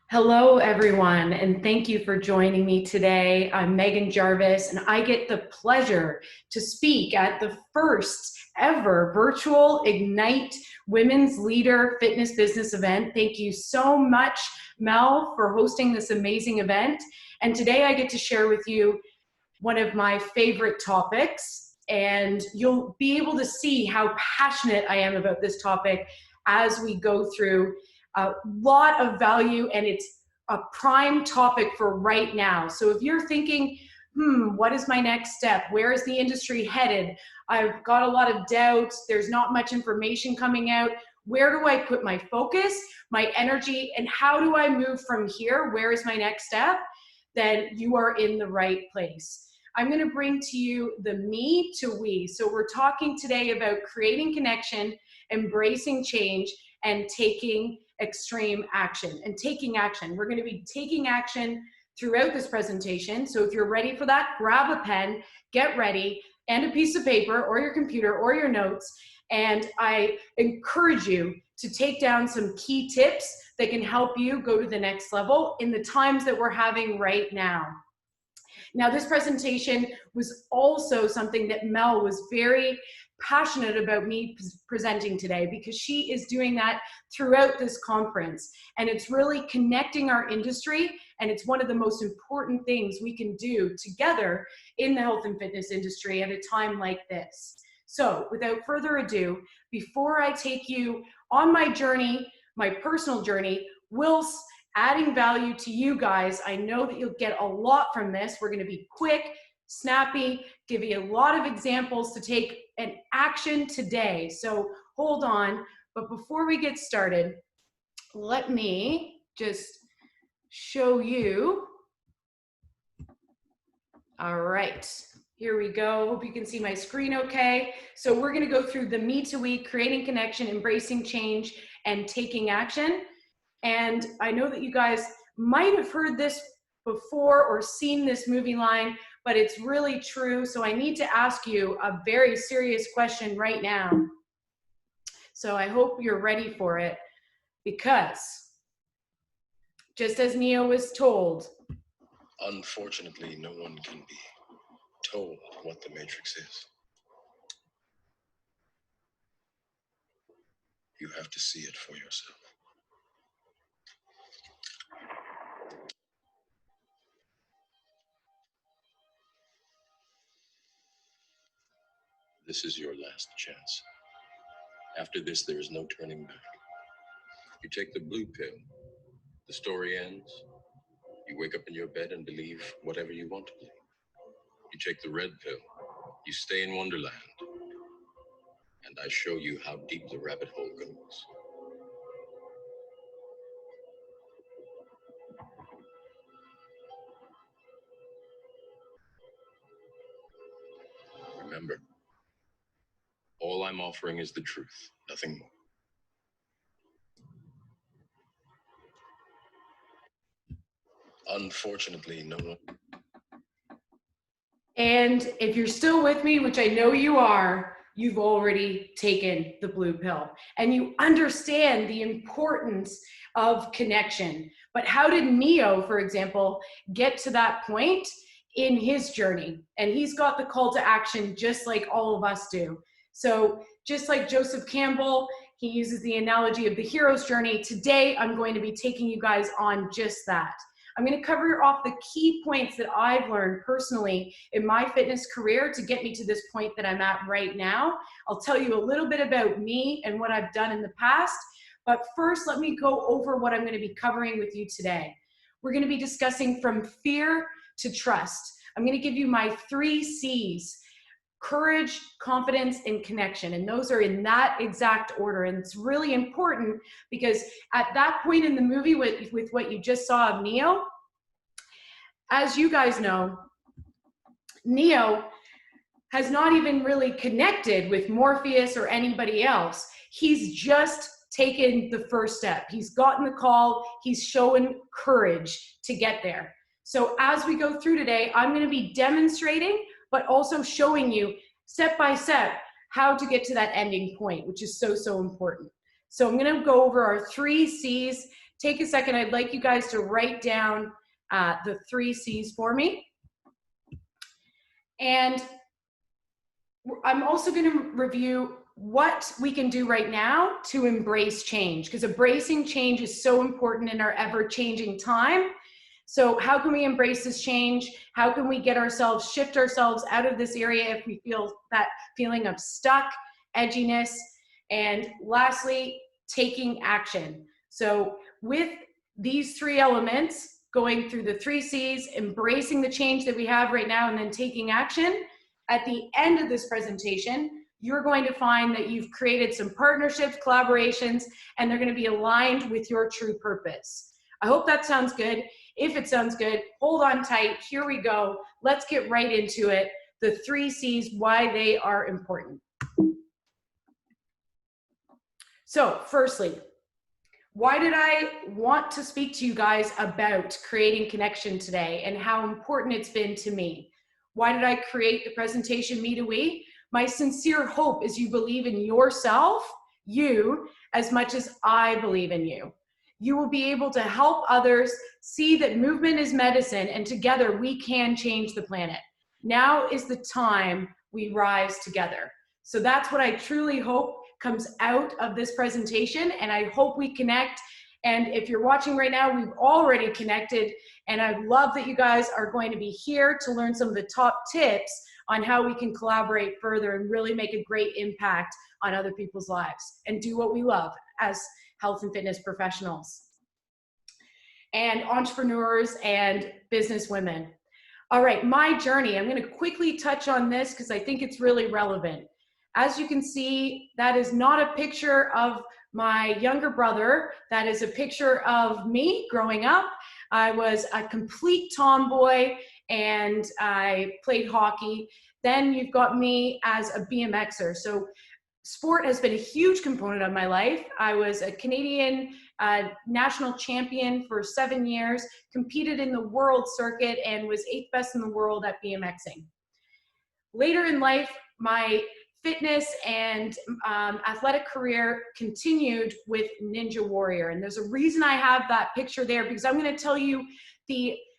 Hello, everyone, and thank you for joining me today. I'm Meghan Jarvis, and I get the pleasure to speak at the first ever virtual Ignite Women's Leader Fitness Business event. Thank you so much, Mel, for hosting this amazing event. And today I get to share with you one of my favorite topics, and you'll be able to see how passionate I am about this topic as we go through a lot of value, and it's a prime topic for right now. So if you're thinking, what is my next step? Where is the industry headed? I've got a lot of doubts. There's not much information coming out. Where do I put my focus, my energy, and how do I move from here? Where is my next step? Then you are in the right place. I'm going to bring to you the me to we. So we're talking today about creating connection, embracing change, and taking extreme action. And taking action. We're going to be taking action throughout this presentation. So if you're ready for that, grab a pen, get ready, and a piece of paper or your computer or your notes. And I encourage you to take down some key tips that can help you go to the next level in the times that we're having right now. Now, this presentation was also something that Mel was very passionate about me presenting today, because she is doing that throughout this conference. And it's really connecting our industry, and it's one of the most important things we can do together in the health and fitness industry at a time like this. So without further ado, before I take you on my journey, my personal journey, whilst adding value to you guys, I know that you'll get a lot from this. We're going to be quick, snappy, give you a lot of examples to take an action today. So hold on. But before we get started, let me just show you. All right, here we go. Hope you can see my screen okay. So we're going to go through the me to we, creating connection, embracing change, and taking action. And I know that you guys might have heard this before or seen this movie line, but it's really true. So I need to ask you a very serious question right now. So I hope you're ready for it, because just as Neo was told, unfortunately, no one can be told what the Matrix is. You have to see it for yourself. This is your last chance. After this, there is no turning back. You take the blue pill, the story ends. You wake up in your bed and believe whatever you want to believe. You take the red pill, you stay in Wonderland, and I show you how deep the rabbit hole goes. Remember, all I'm offering is the truth, nothing more. Unfortunately, no one. And if you're still with me, which I know you are, you've already taken the blue pill and you understand the importance of connection. But how did Neo, for example, get to that point in his journey? And he's got the call to action just like all of us do. So just like Joseph Campbell, he uses the analogy of the hero's journey. Today, I'm going to be taking you guys on just that. I'm going to cover off the key points that I've learned personally in my fitness career to get me to this point that I'm at right now. I'll tell you a little bit about me and what I've done in the past. But first, let me go over what I'm going to be covering with you today. We're going to be discussing from fear to trust. I'm going to give you my 3 C's: courage, confidence, and connection. And those are in that exact order. And it's really important because at that point in the movie with what you just saw of Neo, as you guys know, Neo has not even really connected with Morpheus or anybody else. He's just taken the first step. He's gotten the call. He's showing courage to get there. So as we go through today, I'm going to be demonstrating, but also showing you step by step how to get to that ending point, which is so, so important. So I'm going to go over our 3 C's take a second. I'd like you guys to write down the 3 C's for me. And I'm also going to review what we can do right now to embrace change, because embracing change is so important in our ever-changing time. So how can we embrace this change? How can we get ourselves, shift ourselves out of this area if we feel that feeling of stuck, edginess? And lastly, taking action. So with these 3 elements, going through the 3 C's, embracing the change that we have right now, and then taking action, at the end of this presentation, you're going to find that you've created some partnerships, collaborations, and they're going to be aligned with your true purpose. I hope that sounds good. If it sounds good, hold on tight. Here we go. Let's get right into it. The 3 C's, why they are important. So firstly, why did I want to speak to you guys about creating connection today and how important it's been to me? Why did I create the presentation Me to We? My sincere hope is you believe in yourself, you, as much as I believe in you. You will be able to help others see that movement is medicine, and together we can change the planet. Now is the time we rise together. So that's what I truly hope comes out of this presentation, and I hope we connect. And if you're watching right now, we've already connected, and I love that you guys are going to be here to learn some of the top tips on how we can collaborate further and really make a great impact on other people's lives and do what we love as health and fitness professionals and entrepreneurs and business women. All right, my journey. I'm going to quickly touch on this because I think it's really relevant. As you can see, that is not a picture of my younger brother. That is a picture of me growing up. I was a complete tomboy and I played hockey. Then you've got me as a BMXer. So sport has been a huge component of my life. I was a Canadian national champion for 7 years, competed in the world circuit, and was 8th best in the world at BMXing. Later in life, my fitness and athletic career continued with Ninja Warrior. And there's a reason I have that picture there, because I'm going to tell you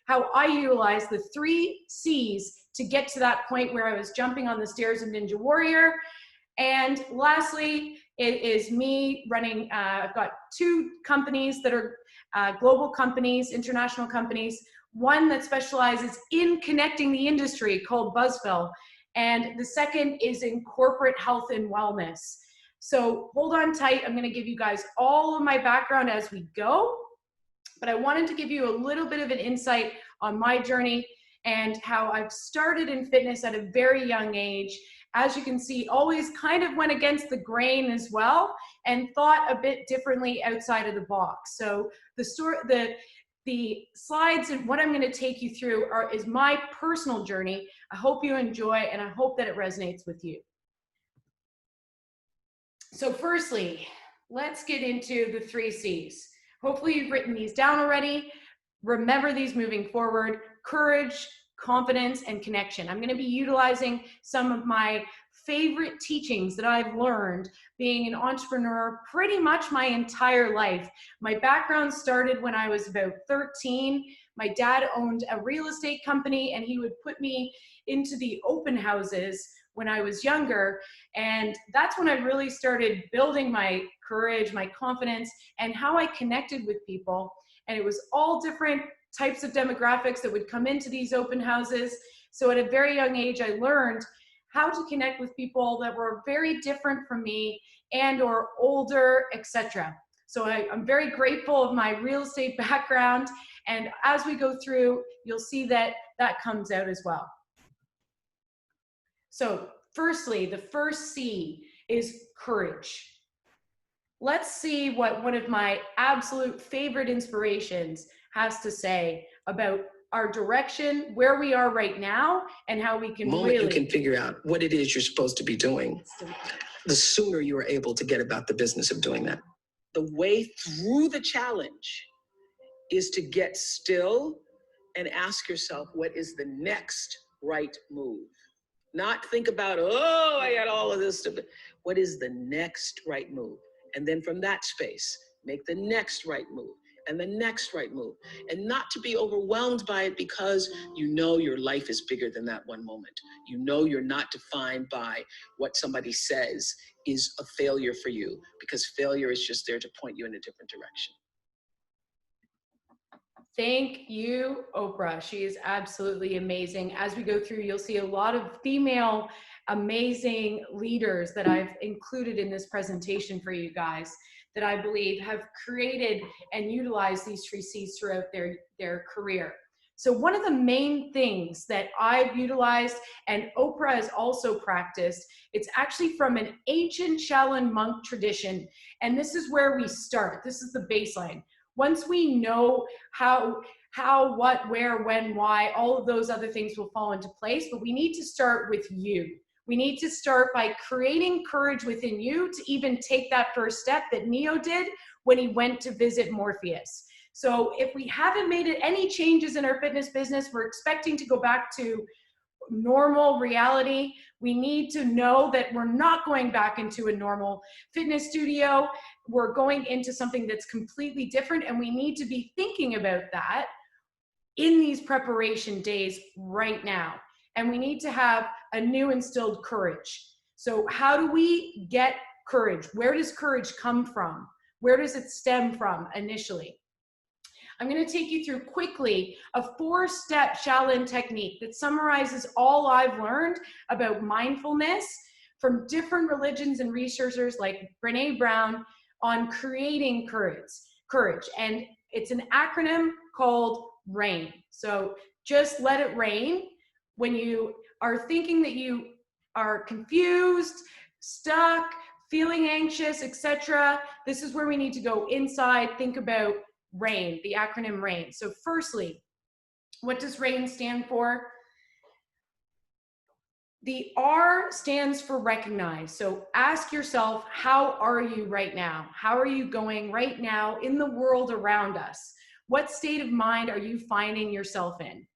how I utilize the 3 C's to get to that point where I was jumping on the stairs of Ninja Warrior. And lastly, it is me running, I've got 2 companies that are global companies, international companies, one that specializes in connecting the industry called Buzzville, and the second is in corporate health and wellness. So hold on tight. I'm going to give you guys all of my background as we go, but I wanted to give you a little bit of an insight on my journey and how I've started in fitness at a very young age. As you can see, always kind of went against the grain as well and thought a bit differently outside of the box. So the slides and what I'm going to take you through is my personal journey. I hope you enjoy, and I hope that it resonates with you. So firstly, let's get into the 3 C's. Hopefully you've written these down already. Remember these moving forward: courage, confidence, and connection. I'm going to be utilizing some of my favorite teachings that I've learned being an entrepreneur pretty much my entire life. My background started when I was about 13. My dad owned a real estate company, and he would put me into the open houses when I was younger. And that's when I really started building my courage, my confidence, and how I connected with people. And it was all different types of demographics that would come into these open houses. So at a very young age, I learned how to connect with people that were very different from me and or older, etc. So I'm very grateful of my real estate background. And as we go through, you'll see that that comes out as well. So firstly, the first C is courage. Let's see what one of my absolute favorite inspirations has to say about our direction, where we are right now, and how we can really... You can figure out what it is you're supposed to be doing, the sooner you are able to get about the business of doing that. The way through the challenge is to get still and ask yourself, what is the next right move? Not think about, oh, I got all of this stuff. What is the next right move? And then from that space, make the next right move. and the next right move, and not to be overwhelmed by it, because you know your life is bigger than that one moment. You know you're not defined by what somebody says is a failure for you, because failure is just there to point you in a different direction. Thank you, Oprah. She is absolutely amazing. As we go through, you'll see a lot of female amazing leaders that I've included in this presentation for you guys that I believe have created and utilized these 3 C's throughout their career. So one of the main things that I've utilized and Oprah has also practiced, it's actually from an ancient Shaolin monk tradition. And this is where we start. This is the baseline. Once we know how, what, where, when, why, all of those other things will fall into place, but we need to start with you. We need to start by creating courage within you to even take that first step that Neo did when he went to visit Morpheus. So if we haven't made any changes in our fitness business, we're expecting to go back to normal reality. We need to know that we're not going back into a normal fitness studio. We're going into something that's completely different, and we need to be thinking about that in these preparation days right now. And we need to have a new instilled courage. So how do we get courage? Where does courage come from? Where does it stem from initially? I'm going to take you through quickly a 4-step Shaolin technique that summarizes all I've learned about mindfulness from different religions and researchers like Brené Brown on creating courage. And it's an acronym called RAIN. So just let it rain. When you are thinking that you are confused, stuck, feeling anxious, etc., this is where we need to go inside, think about RAIN, the acronym RAIN. So firstly, what does RAIN stand for? The R stands for recognize. So ask yourself, how are you right now? How are you going right now in the world around us? What state of mind are you finding yourself in?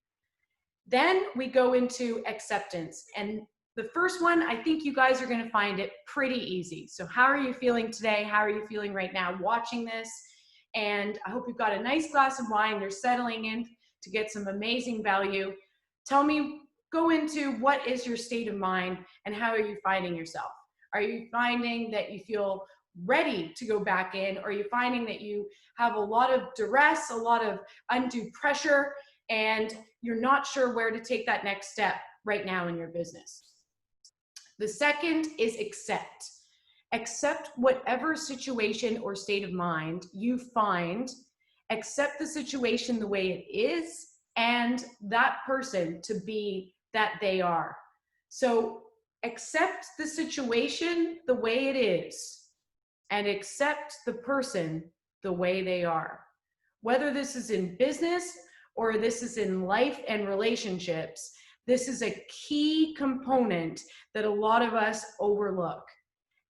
Then we go into acceptance. And the first one, I think you guys are going to find it pretty easy. So how are you feeling today? How are you feeling right now watching this? And I hope you've got a nice glass of wine. You're settling in to get some amazing value. Tell me, go into what is your state of mind and how are you finding yourself? Are you finding that you feel ready to go back in? Or are you finding that you have a lot of duress, a lot of undue pressure, and you're not sure where to take that next step right now in your business? The second is accept. Accept whatever situation or state of mind you find. Accept the situation the way it is and that person to be that they are. So accept the situation the way it is and accept the person the way they are. Whether this is in business or this is in life and relationships, this is a key component that a lot of us overlook.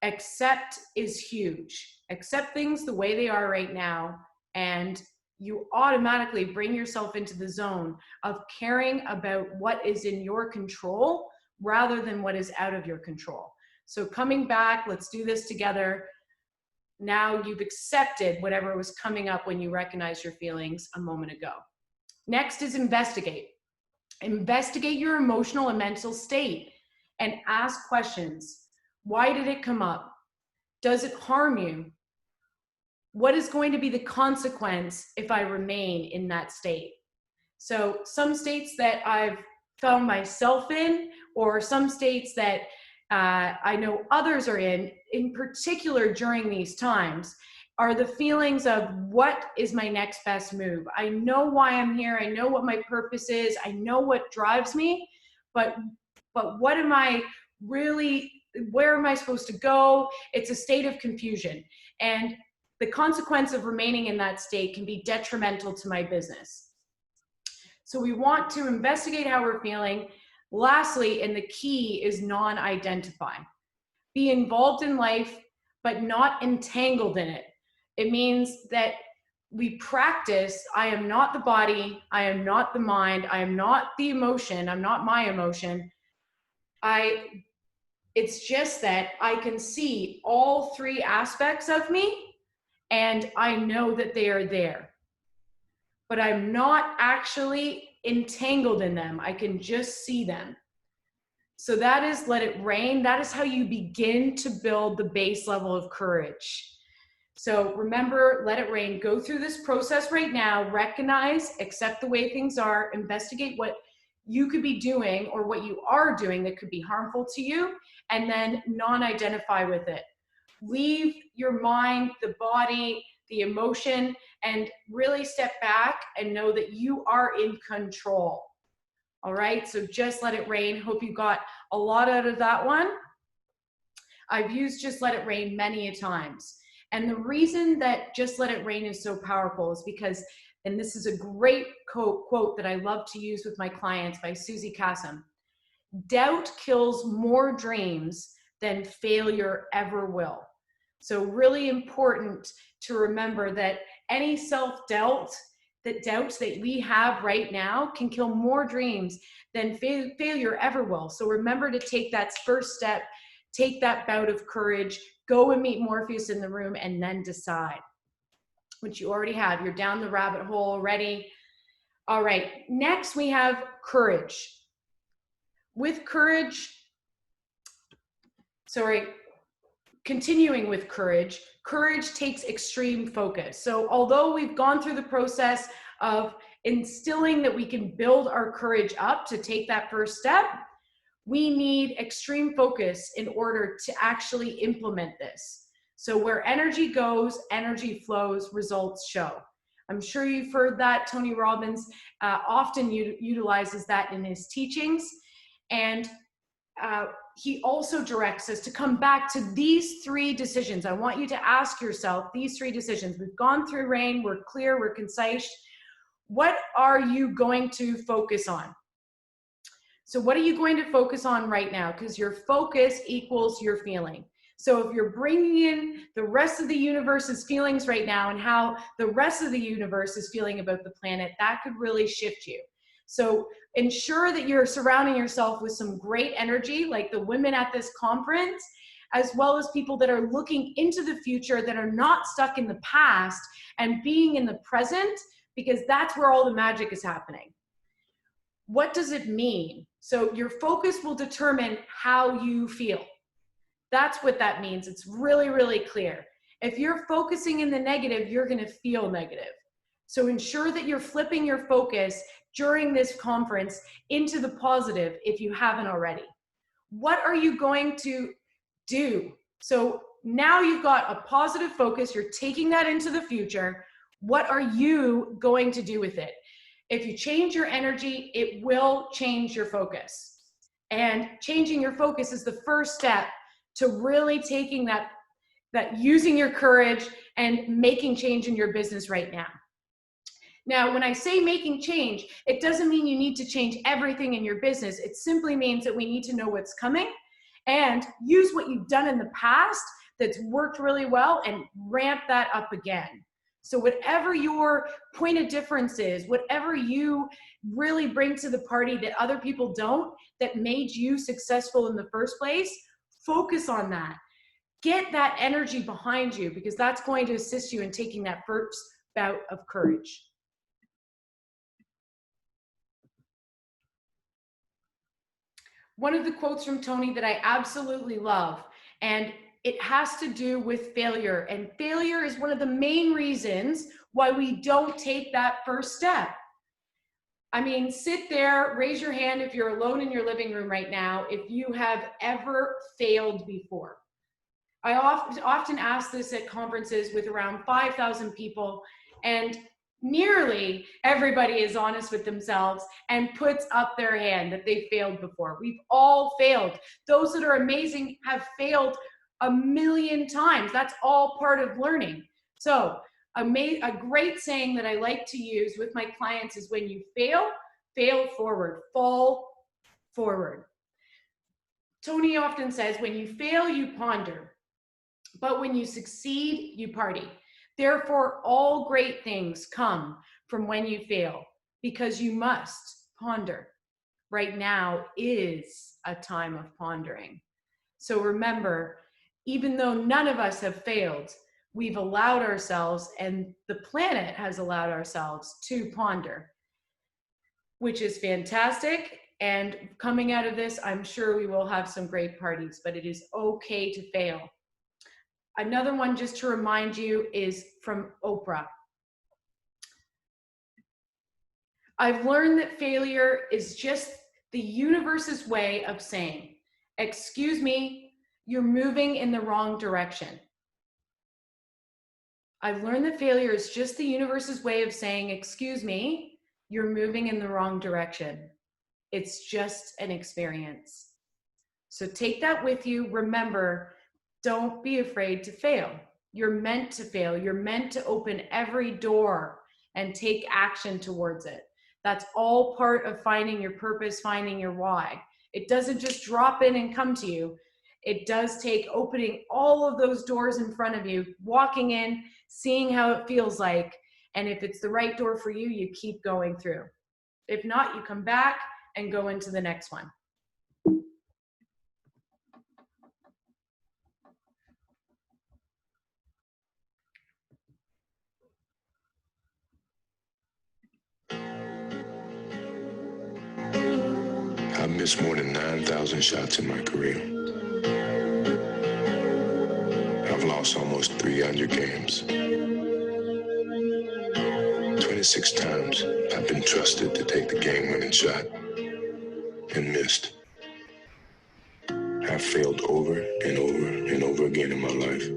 Accept is huge. Accept things the way they are right now, and you automatically bring yourself into the zone of caring about what is in your control rather than what is out of your control. So coming back, let's do this together. Now you've accepted whatever was coming up when you recognized your feelings a moment ago. Next is investigate. Investigate your emotional and mental state and ask questions. Why did it come up? Does it harm you? What is going to be the consequence if I remain in that state? So some states that I've found myself in, or some states that I know others are in particular during these times, are the feelings of what is my next best move? I know why I'm here. I know what my purpose is. I know what drives me, but what am I really, where am I supposed to go? It's a state of confusion. And the consequence of remaining in that state can be detrimental to my business. So we want to investigate how we're feeling. Lastly, and the key is non-identify. Be involved in life, but not entangled in it. It means that we practice, I am not the body, I am not the mind, I am not the emotion, I'm not my emotion. It's just that I can see all 3 aspects of me and I know that they are there. but I'm not actually entangled in them. I can just see them. So that is let it rain. That is how you begin to build the base level of courage. So remember, let it rain. Go through this process right now. Recognize, accept the way things are, investigate what you could be doing or what you are doing that could be harmful to you, and then non-identify with it. Leave your mind, the body, the emotion, and really step back and know that you are in control. All right, so just let it rain. Hope you got a lot out of that one. I've used just let it rain many a times. And the reason that just let it rain is so powerful is because, and this is a great quote that I love to use with my clients by Susie Kassem, doubt kills more dreams than failure ever will. So really important to remember that any self-doubt, that doubts that we have right now can kill more dreams than failure ever will. So remember to take that first step, take that bout of courage, go and meet Morpheus in the room, and then decide, which you already have. You're down the rabbit hole already. All right, next we have courage. With courage, continuing with courage, courage takes extreme focus. So although we've gone through the process of instilling that we can build our courage up to take that first step, we need extreme focus in order to actually implement this. So where energy goes, energy flows, results show. I'm sure you've heard that. Tony Robbins often utilizes that in his teachings. And he also directs us to come back to these three decisions. I want you to ask yourself these three decisions. We've gone through rain, we're clear, we're concise. What are you going to focus on? So what are you going to focus on right now? Because your focus equals your feeling. So if you're bringing in the rest of the universe's feelings right now and how the rest of the universe is feeling about the planet, that could really shift you. So ensure that you're surrounding yourself with some great energy, like the women at this conference, as well as people that are looking into the future, that are not stuck in the past and being in the present, because that's where all the magic is happening. What does it mean? So your focus will determine how you feel. That's what that means. It's really, really clear. If you're focusing in the negative, you're going to feel negative. So ensure that you're flipping your focus during this conference into the positive if you haven't already. What are you going to do? So now you've got a positive focus. You're taking that into the future. What are you going to do with it? If you change your energy, it will change your focus. And changing your focus is the first step to really taking that using your courage and making change in your business right now. Now, when I say making change, it doesn't mean you need to change everything in your business. It simply means that we need to know what's coming and use what you've done in the past that's worked really well and ramp that up again. So whatever your point of difference is, whatever you really bring to the party that other people don't, that made you successful in the first place, focus on that. Get that energy behind you, because that's going to assist you in taking that first bout of courage. One of the quotes from Tony that I absolutely love, and it has to do with failure. And failure is one of the main reasons why we don't take that first step. I mean, sit there, raise your hand if you're alone in your living room right now, if you have ever failed before. I often ask this at conferences with around 5,000 people, and nearly everybody is honest with themselves and puts up their hand that they failed before. We've all failed. Those that are amazing have failed a million times. That's all part of learning. So a great saying that I like to use with my clients is, when you fail, fail forward, fall forward. Tony often says, when you fail, you ponder, but when you succeed, you party. Therefore, all great things come from when you fail, because you must ponder. Right now is a time of pondering. So remember, even though none of us have failed, we've allowed ourselves, and the planet has allowed ourselves to ponder, which is fantastic. And coming out of this, I'm sure we will have some great parties, but it is okay to fail. Another one, just to remind you, is from Oprah. I've learned that failure is just the universe's way of saying, excuse me, you're moving in the wrong direction. I've learned that failure is just the universe's way of saying, excuse me, you're moving in the wrong direction. It's just an experience. So take that with you. Remember, don't be afraid to fail. You're meant to fail. You're meant to open every door and take action towards it. That's all part of finding your purpose, finding your why. It doesn't just drop in and come to you. It does take opening all of those doors in front of you, walking in, seeing how it feels like. And if it's the right door for you, you keep going through. If not, you come back and go into the next one. I've missed more than 9,000 shots in my career. I've lost almost 300 games. 26 times I've been trusted to take the game-winning shot and missed. I've failed over and over and over again in my life.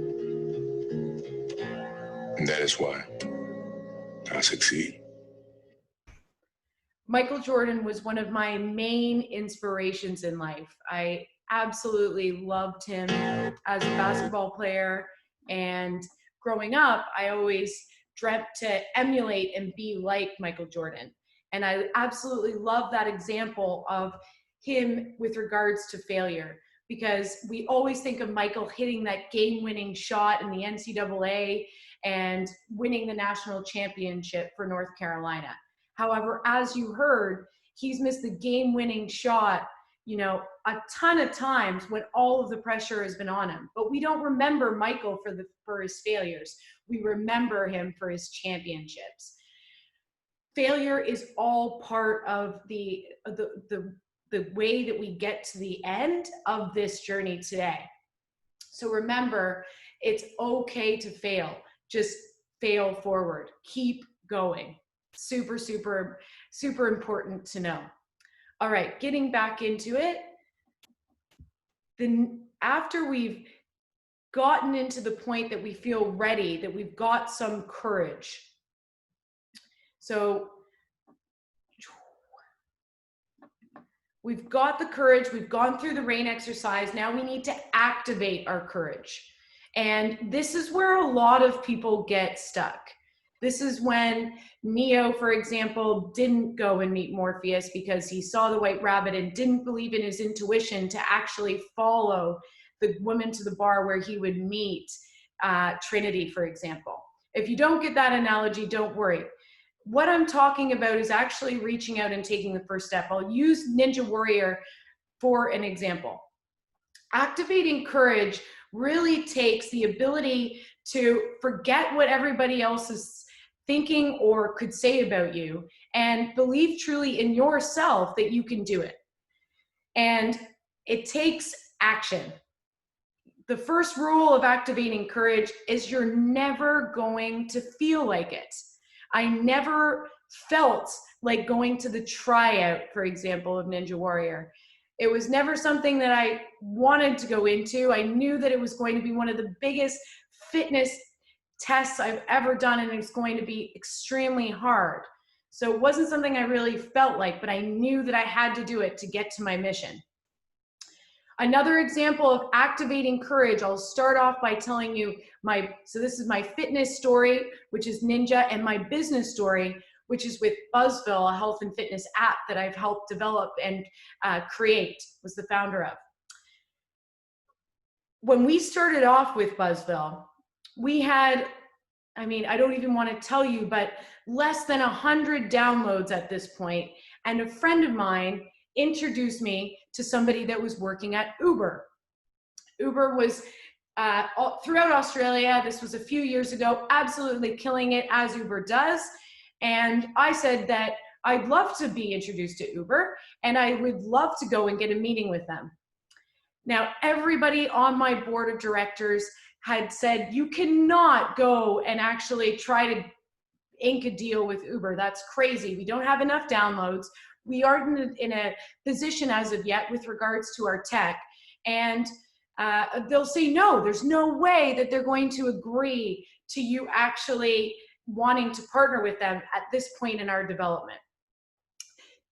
And that is why I succeed. Michael Jordan was one of my main inspirations in life. I absolutely loved him as a basketball player, and growing up, I always dreamt to emulate and be like Michael Jordan. And I absolutely love that example of him with regards to failure, because we always think of Michael hitting that game-winning shot in the NCAA and winning the national championship for North Carolina. However, as you heard, he's missed the game-winning shot, you know, a ton of times when all of the pressure has been on him. But we don't remember Michael for his failures. We remember him for his championships. Failure is all part of the way that we get to the end of this journey today. So remember, it's okay to fail. Just fail forward. Keep going. Super, super, super important to know. All right, getting back into it. Then after we've gotten into the point that we feel ready, that we've got some courage. So we've got the courage, we've gone through the RAIN exercise. Now we need to activate our courage. And this is where a lot of people get stuck. This is when Neo, for example, didn't go and meet Morpheus because he saw the white rabbit and didn't believe in his intuition to actually follow the woman to the bar where he would meet Trinity, for example. If you don't get that analogy, don't worry. What I'm talking about is actually reaching out and taking the first step. I'll use Ninja Warrior for an example. Activating courage really takes the ability to forget what everybody else is thinking or could say about you and believe truly in yourself that you can do it. And it takes action. The first rule of activating courage is you're never going to feel like it. I never felt like going to the tryout, for example, of Ninja Warrior. It was never something that I wanted to go into. I knew that it was going to be one of the biggest fitness tests I've ever done, and it's going to be extremely hard. So it wasn't something I really felt like, but I knew that I had to do it to get to my mission. Another example of activating courage, I'll start off by telling you so this is my fitness story, which is Ninja, and my business story, which is with Buzzville, a health and fitness app that I've helped develop and create, was the founder of. When we started off with Buzzville, we had, I mean, I don't even want to tell you, but less than 100 downloads at this point. And a friend of mine introduced me to somebody that was working at Uber. Uber was throughout Australia. This was a few years ago, absolutely killing it as Uber does. And I said that I'd love to be introduced to Uber and I would love to go and get a meeting with them. Now, everybody on my board of directors had said, you cannot go and actually try to ink a deal with Uber. That's crazy. We don't have enough downloads. We aren't in a position as of yet with regards to our tech. And they'll say, no, there's no way that they're going to agree to you actually wanting to partner with them at this point in our development.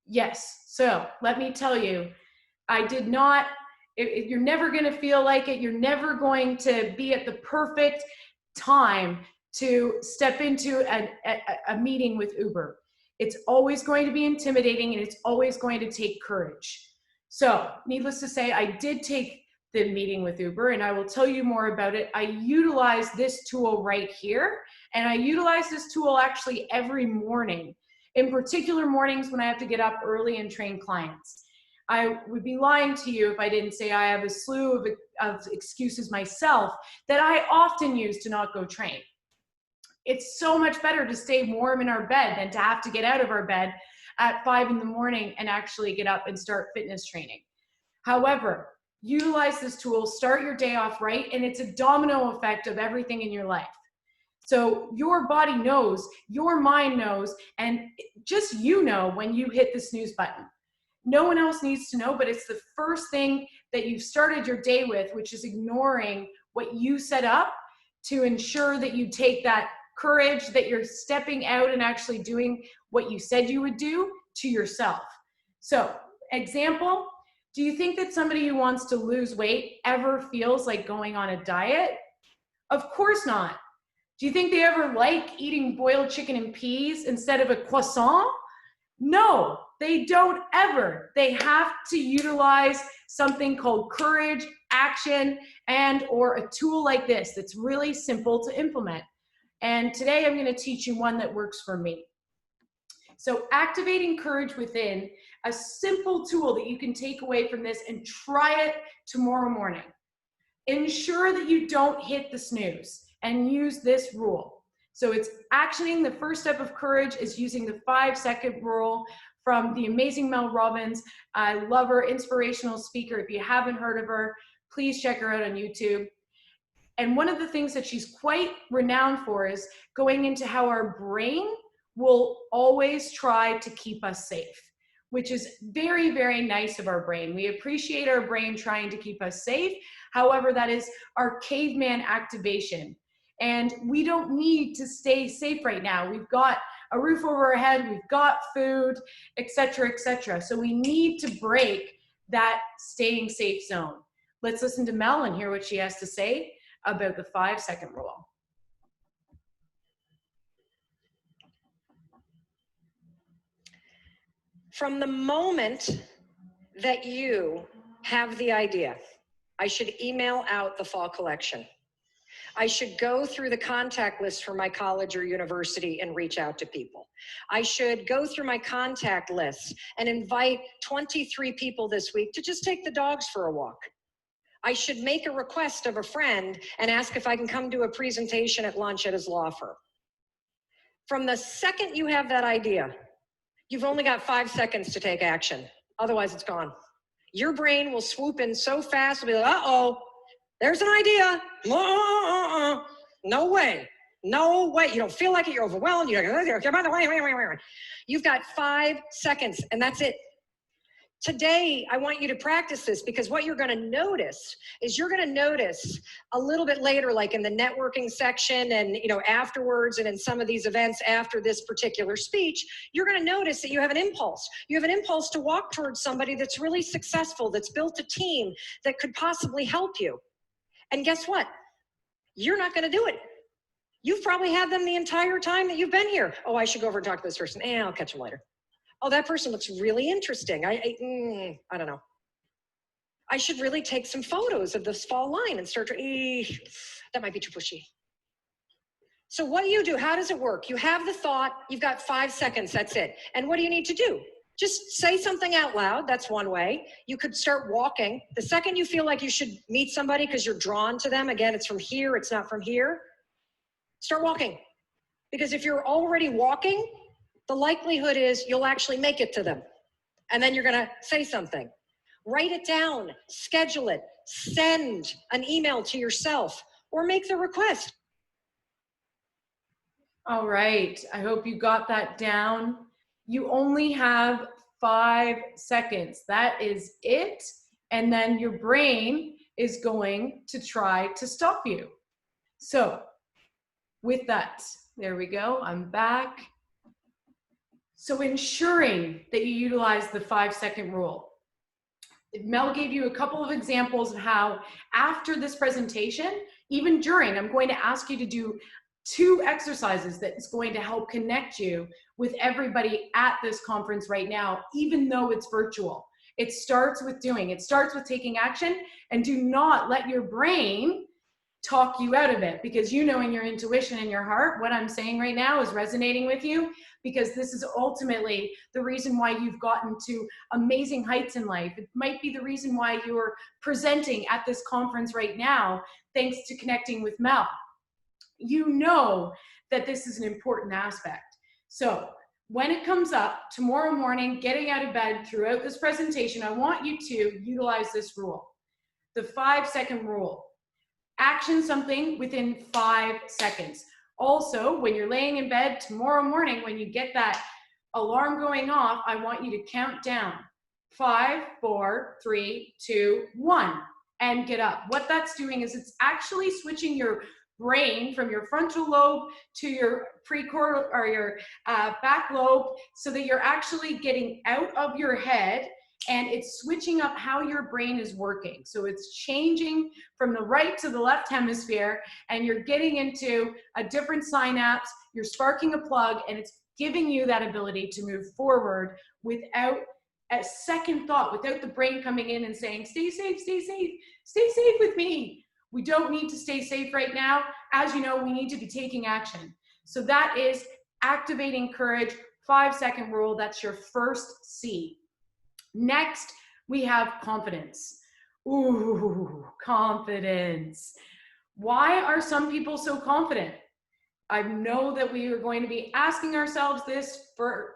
Yes, so let me tell you, I did not, you're never going to feel like it. You're never going to be at the perfect time to step into a meeting with Uber. It's always going to be intimidating and it's always going to take courage. So needless to say, I did take the meeting with Uber and I will tell you more about it. I utilize this tool right here and I utilize this tool actually every morning, in particular mornings when I have to get up early and train clients. I would be lying to you if I didn't say I have a slew of excuses myself that I often use to not go train. It's so much better to stay warm in our bed than to have to get out of our bed at 5 in the morning and actually get up and start fitness training. However, utilize this tool, start your day off right, and it's a domino effect of everything in your life. So your body knows, your mind knows, and just you know when you hit the snooze button. No one else needs to know, but it's the first thing that you've started your day with, which is ignoring what you set up to ensure that you take that courage, that you're stepping out and actually doing what you said you would do to yourself. So, example, do you think that somebody who wants to lose weight ever feels like going on a diet? Of course not. Do you think they ever like eating boiled chicken and peas instead of a croissant? No, they don't ever. They have to utilize something called courage, action, and or a tool like this that's really simple to implement. And today I'm going to teach you one that works for me. So activating courage within, a simple tool that you can take away from this and try it tomorrow morning. Ensure that you don't hit the snooze and use this rule. So it's actioning. The first step of courage is using the 5-second rule from the amazing Mel Robbins. I love her, inspirational speaker. If you haven't heard of her, please check her out on YouTube. And one of the things that she's quite renowned for is going into how our brain will always try to keep us safe, which is very, very nice of our brain. We appreciate our brain trying to keep us safe. However, that is our caveman activation. And we don't need to stay safe right now. We've got a roof over our head, we've got food, etc., etc. So we need to break that staying safe zone. Let's listen to Mel and hear what she has to say about the 5-second rule. From the moment that you have the idea, I should email out the fall collection. I should go through the contact list for my college or university and reach out to people. I should go through my contact list and invite 23 people this week to just take the dogs for a walk. I should make a request of a friend and ask if I can come to a presentation at lunch at his law firm. From the second you have that idea, you've only got 5 seconds to take action. Otherwise, it's gone. Your brain will swoop in so fast, it'll be like, uh-oh, there's an idea. No way. No way. You don't feel like it. You're overwhelmed. You've got 5 seconds, and that's it. Today, I want you to practice this because what you're going to notice is you're going to notice a little bit later, like in the networking section and, afterwards and in some of these events after this particular speech, you're going to notice that you have an impulse. You have an impulse to walk towards somebody that's really successful, that's built a team that could possibly help you. And guess what? You're not going to do it. You've probably had them the entire time that you've been here. Oh, I should go over and talk to this person. I'll catch them later. Oh, that person looks really interesting. I don't know. I should really take some photos of this fall line and start to, that might be too pushy. So what do you do? How does it work? You have the thought, you've got 5 seconds, that's it. And what do you need to do? Just say something out loud. That's one way. You could start walking. The second you feel like you should meet somebody because you're drawn to them, again, it's from here, it's not from here, start walking. Because if you're already walking, the likelihood is you'll actually make it to them. And then you're going to say something. Write it down, schedule it, send an email to yourself, or make the request. All right. I hope you got that down. You only have 5 seconds. That is it. And then your brain is going to try to stop you. So with that, there we go. I'm back. So ensuring that you utilize the 5-second rule. Mel gave you a couple of examples of how after this presentation, even during, I'm going to ask you to do 2 exercises that's going to help connect you with everybody at this conference right now, even though it's virtual. It starts with doing, it starts with taking action, and do not let your brain talk you out of it, because you know in your intuition, in your heart, what I'm saying right now is resonating with you, because this is ultimately the reason why you've gotten to amazing heights in life. It might be the reason why you're presenting at this conference right now, thanks to connecting with Mel. You know that this is an important aspect. So when it comes up tomorrow morning, getting out of bed throughout this presentation, I want you to utilize this rule, the 5-second rule. Action something within 5 seconds. Also, when you're laying in bed tomorrow morning, when you get that alarm going off, I want you to count down 5, 4, 3, 2, 1, and get up. What that's doing is it's actually switching your brain from your frontal lobe to your precortical or your back lobe, so that you're actually getting out of your head, and it's switching up how your brain is working. So it's changing from the right to the left hemisphere, and you're getting into a different synapse, you're sparking a plug, and it's giving you that ability to move forward without a second thought, without the brain coming in and saying, stay safe, stay safe, stay safe with me. We don't need to stay safe right now. As you know, we need to be taking action. So that is activating courage, 5-second rule. That's your first C. Next, we have confidence. Ooh, confidence. Why are some people so confident? I know that we are going to be asking ourselves this for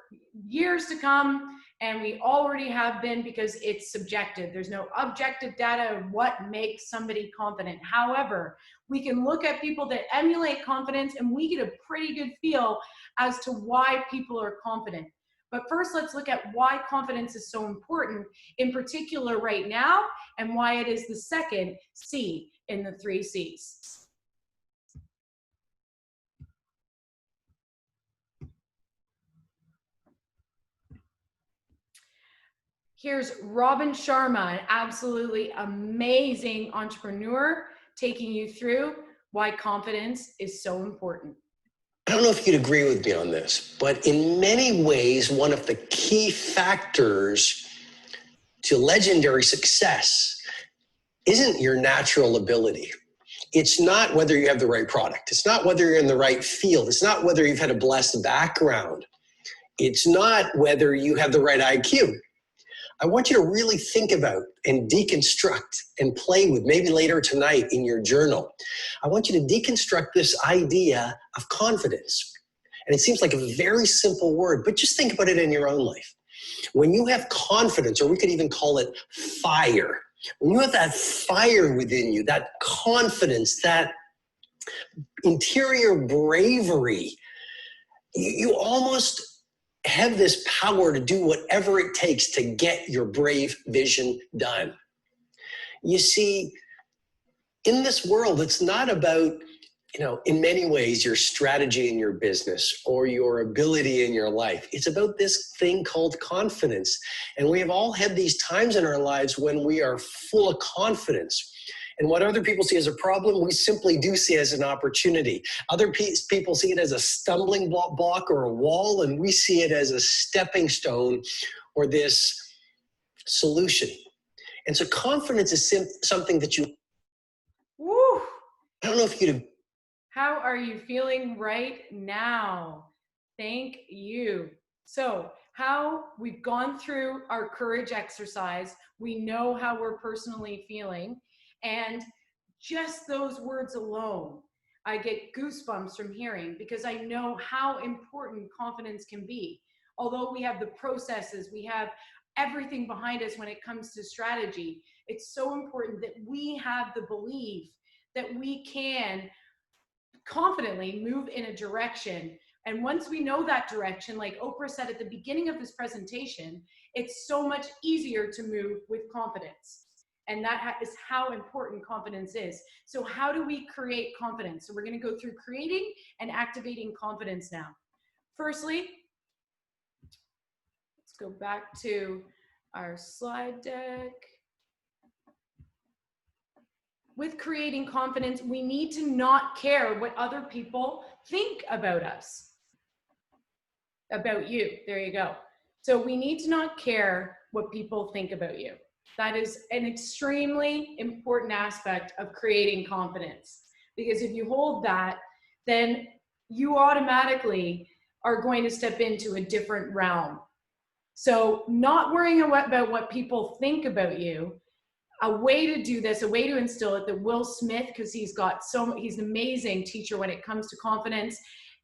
years to come, and we already have been, because it's subjective. There's no objective data of what makes somebody confident. However, we can look at people that emulate confidence, and we get a pretty good feel as to why people are confident. But first, let's look at why confidence is so important, in particular right now, and why it is the second C in the 3 C's. Here's Robin Sharma, an absolutely amazing entrepreneur, taking you through why confidence is so important. I don't know if you'd agree with me on this, but in many ways, one of the key factors to legendary success isn't your natural ability. It's not whether you have the right product. It's not whether you're in the right field. It's not whether you've had a blessed background. It's not whether you have the right IQ. I want you to really think about and deconstruct and play with, maybe later tonight in your journal. I want you to deconstruct this idea of confidence. And it seems like a very simple word, but just think about it in your own life. When you have confidence, or we could even call it fire, when you have that fire within you, that confidence, that interior bravery, you almost have this power to do whatever it takes to get your brave vision done. You see, in this world, it's not about, in many ways, your strategy in your business or your ability in your life. It's about this thing called confidence. And we have all had these times in our lives when we are full of confidence. And what other people see as a problem, we simply do see as an opportunity. Other people see it as a stumbling block or a wall, and we see it as a stepping stone or this solution. And so confidence is something that you... Woo! I don't know if you'd... How are you feeling right now? Thank you. So how we've gone through our courage exercise, we know how we're personally feeling, and just those words alone, I get goosebumps from hearing, because I know how important confidence can be. Although we have the processes, we have everything behind us when it comes to strategy, it's so important that we have the belief that we can confidently move in a direction. And once we know that direction, like Oprah said at the beginning of this presentation, it's so much easier to move with confidence. And that is how important confidence is. So how do we create confidence? So we're going to go through creating and activating confidence now. Firstly, let's go back to our slide deck. With creating confidence, we need to not care what other people think about us, about you. There you go. So we need to not care what people think about you. That is an extremely important aspect of creating confidence, because if you hold that, then you automatically are going to step into a different realm. So not worrying about what people think about you. A way to do this, a way to instill it, that Will Smith, because he's an amazing teacher when it comes to confidence,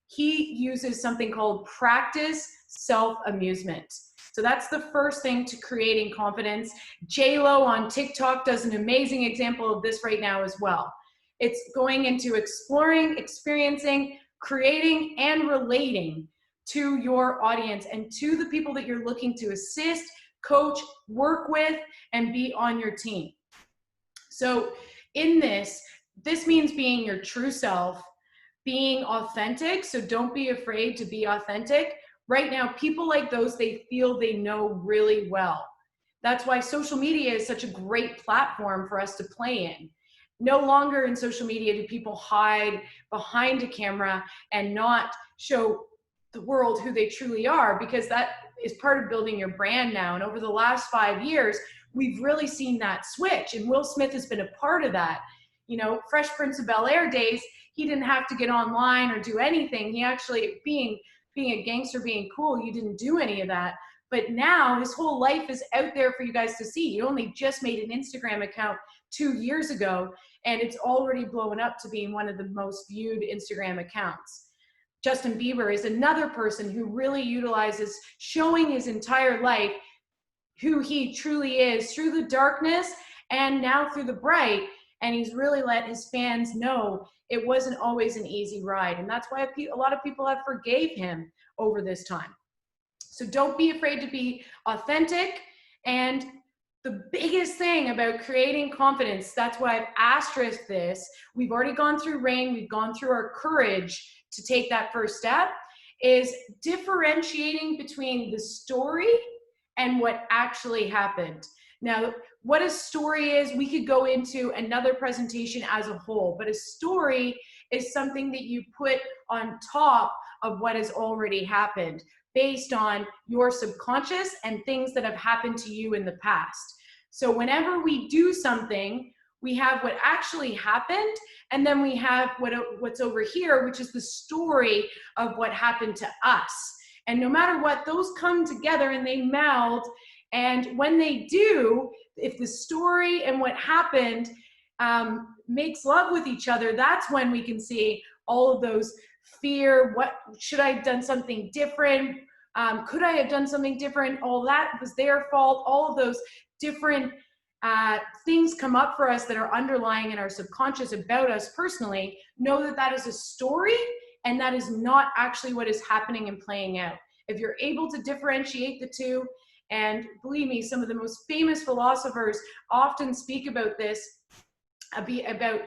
he uses something called practice self-amusement. So that's the first thing to creating confidence. J-Lo on TikTok does an amazing example of this right now as well. It's going into exploring, experiencing, creating, and relating to your audience and to the people that you're looking to assist, coach, work with, and be on your team. So in this means being your true self, being authentic. So don't be afraid to be authentic. Right now, people like those they feel they know really well. That's why social media is such a great platform for us to play in. No longer in social media do people hide behind a camera and not show the world who they truly are, because that is part of building your brand now. And over the last 5 years, we've really seen that switch. And Will Smith has been a part of that. You know, Fresh Prince of Bel-Air days, he didn't have to get online or do anything. He actually, being a gangster, being cool, you didn't do any of that. But now his whole life is out there for you guys to see. He only just made an Instagram account 2 years ago, and it's already blown up to being one of the most viewed Instagram accounts. Justin Bieber is another person who really utilizes showing his entire life who he truly is through the darkness and now through the bright. And he's really let his fans know it wasn't always an easy ride. And that's why a lot of people have forgave him over this time. So don't be afraid to be authentic. And the biggest thing about creating confidence, that's why I've asterisked this. We've already gone through rain. We've gone through our courage to take that first step, is differentiating between the story and what actually happened. Now, what a story is, we could go into another presentation as a whole, but a story is something that you put on top of what has already happened based on your subconscious and things that have happened to you in the past. So whenever we do something, we have what actually happened, and then we have what's over here, which is the story of what happened to us. And no matter what, those come together and they meld. And when they do, if the story and what happened makes love with each other, that's when we can see all of those fear. What should I have done something different? Could I have done something different? All that was their fault. All of those different things come up for us that are underlying in our subconscious about us personally. Know that that is a story, and that is not actually what is happening and playing out. If you're able to differentiate the two, and believe me, some of the most famous philosophers often speak about this, about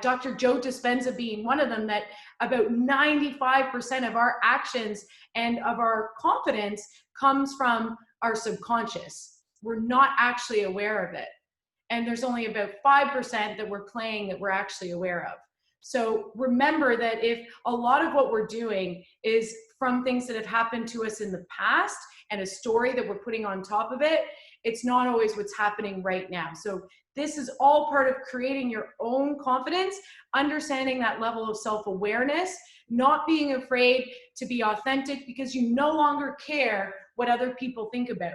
Dr. Joe Dispenza being one of them, that about 95% of our actions and of our confidence comes from our subconscious. We're not actually aware of it. And there's only about 5% that we're playing that we're actually aware of. So remember that if a lot of what we're doing is from things that have happened to us in the past and a story that we're putting on top of it, it's not always what's happening right now. So this is all part of creating your own confidence, understanding that level of self-awareness, not being afraid to be authentic because you no longer care what other people think about.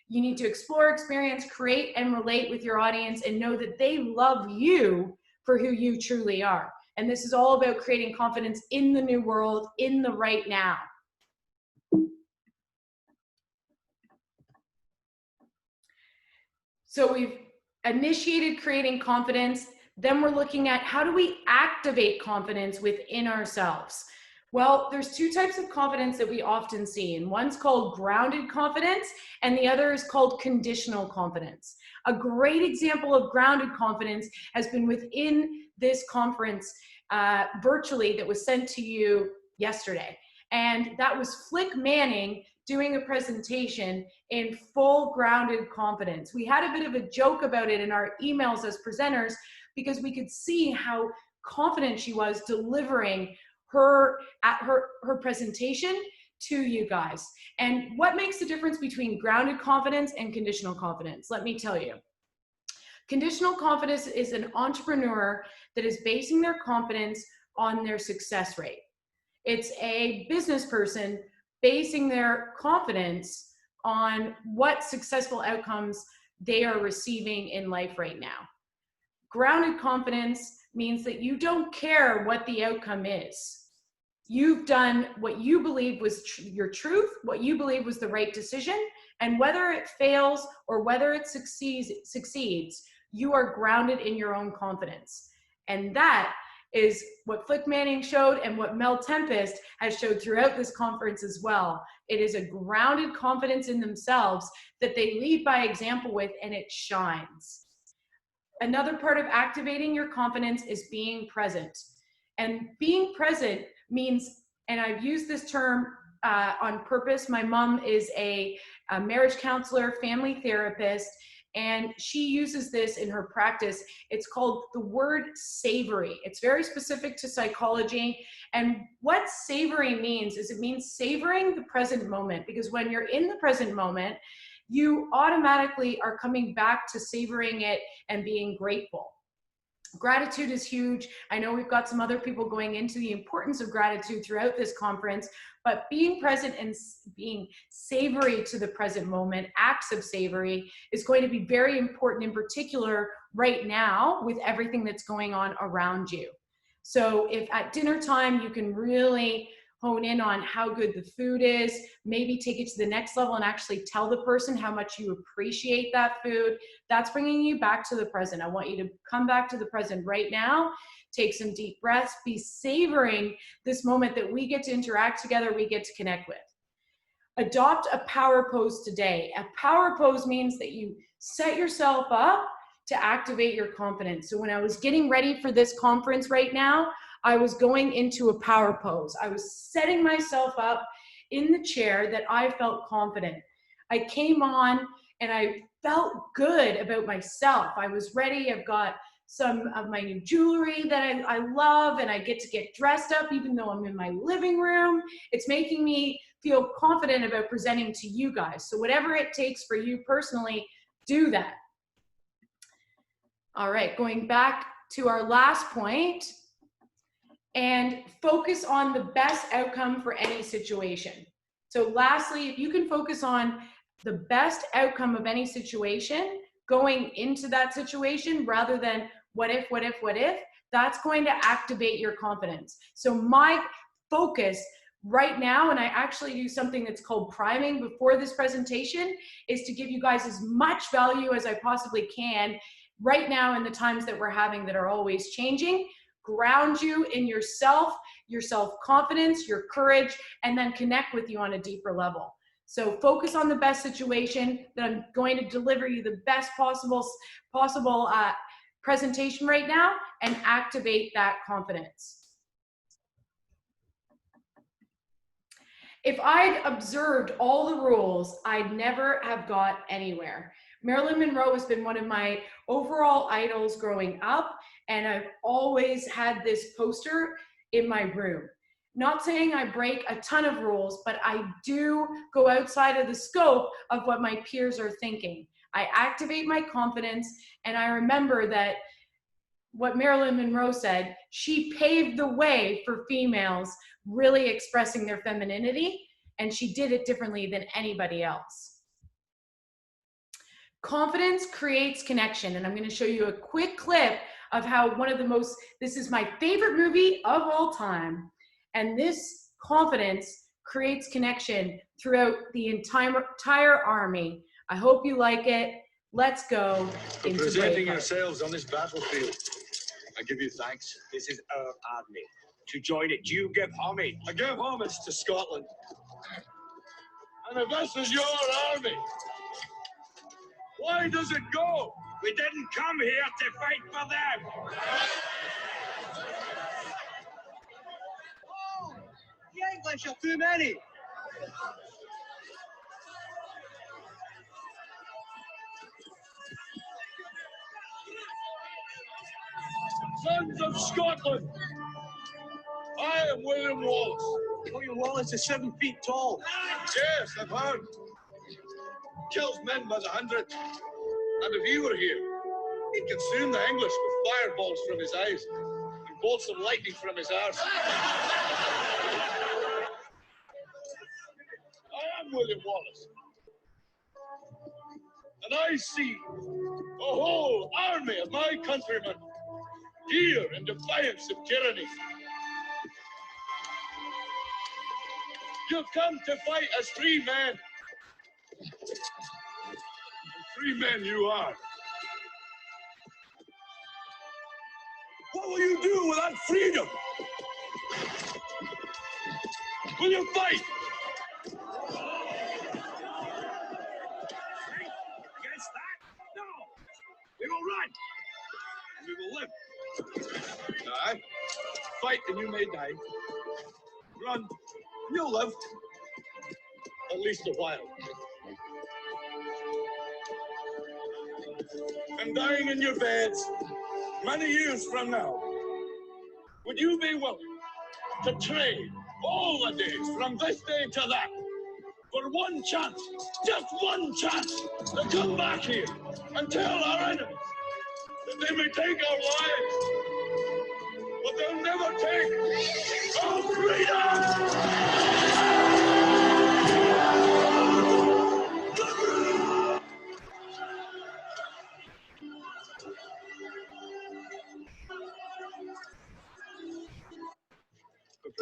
You need to explore, experience, create, and relate with your audience and know that they love you for who you truly are. And this is all about creating confidence in the new world, in the right now. So we've initiated creating confidence. Then we're looking at how do we activate confidence within ourselves? Well, there's two types of confidence that we often see, and one's called grounded confidence and the other is called conditional confidence. A great example of grounded confidence has been within this conference virtually that was sent to you yesterday. And that was Flick Manning doing a presentation in full grounded confidence. We had a bit of a joke about it in our emails as presenters because we could see how confident she was delivering her presentation to you guys. And what makes the difference between grounded confidence and conditional confidence? Let me tell you. Conditional confidence is an entrepreneur that is basing their confidence on their success rate. It's a business person basing their confidence on what successful outcomes they are receiving in life right now. Grounded confidence means that you don't care what the outcome is. You've done what you believe was your truth, what you believe was the right decision, and whether it fails or whether it succeeds, you are grounded in your own confidence. And that is what Flick Manning showed and what Mel Tempest has showed throughout this conference as well. It is a grounded confidence in themselves that they lead by example with, and it shines. Another part of activating your confidence is being present. And being present means, and I've used this term on purpose, my mom is a marriage counselor, family therapist, and she uses this in her practice. It's called the word savory. It's very specific to psychology. And what savory means is it means savoring the present moment, because when you're in the present moment, you automatically are coming back to savoring it and being grateful. Gratitude is huge. I know we've got some other people going into the importance of gratitude throughout this conference, but being present and being savory to the present moment, acts of savory, is going to be very important, in particular right now with everything that's going on around you. So if at dinner time you can really hone in on how good the food is, maybe take it to the next level and actually tell the person how much you appreciate that food. That's bringing you back to the present. I want you to come back to the present right now, take some deep breaths, be savoring this moment that we get to interact together, we get to connect with. Adopt a power pose today. A power pose means that you set yourself up to activate your confidence. So when I was getting ready for this conference right now, I was going into a power pose. I was setting myself up in the chair that I felt confident. I came on and I felt good about myself. I was ready. I've got some of my new jewelry that I love, and I get to get dressed up even though I'm in my living room. It's making me feel confident about presenting to you guys. So whatever it takes for you personally, do that. All right, going back to our last point, and focus on the best outcome for any situation. So lastly, if you can focus on the best outcome of any situation going into that situation rather than what if, that's going to activate your confidence. So my focus right now, and I actually do something that's called priming before this presentation, is to give you guys as much value as I possibly can right now in the times that we're having that are always changing. Ground you in yourself, your self-confidence, your courage, and then connect with you on a deeper level. So focus on the best situation that I'm going to deliver you the best possible presentation right now, and activate that confidence. If I'd observed all the rules, I'd never have got anywhere. Marilyn Monroe has been one of my overall idols growing up, and I've always had this poster in my room. Not saying I break a ton of rules, but I do go outside of the scope of what my peers are thinking. I activate my confidence, and I remember that what Marilyn Monroe said, she paved the way for females really expressing their femininity, and she did it differently than anybody else. Confidence creates connection, and I'm going to show you a quick clip of how this is my favorite movie of all time, and this confidence creates connection throughout the entire army. I hope you like it. Let's go For into presenting Braveheart. yourselves on this battlefield, I give you thanks. This is our army. To join it, you give homage. I give homage to Scotland. And if this is your army, why does it go? We didn't come here to fight for them. Oh, the English are too many. Sons of Scotland, I am William Wallace. William Wallace is 7 feet tall. Yes, I've heard. Kills men by the hundred. And if he were here, he'd consume the English with fireballs from his eyes and bolts of lightning from his arse. I am William Wallace. And I see a whole army of my countrymen here in defiance of tyranny. You've come to fight as free men. And free men you are. What will you do without freedom? Will you fight? Against that? No. We will run. And we will live. Aye. Fight and you may die. Run and you'll live. At least a while. And dying in your beds many years from now, would you be willing to trade all the days from this day to that for one chance, just one chance, to come back here and tell our enemies that they may take our lives, but they'll never take our freedom?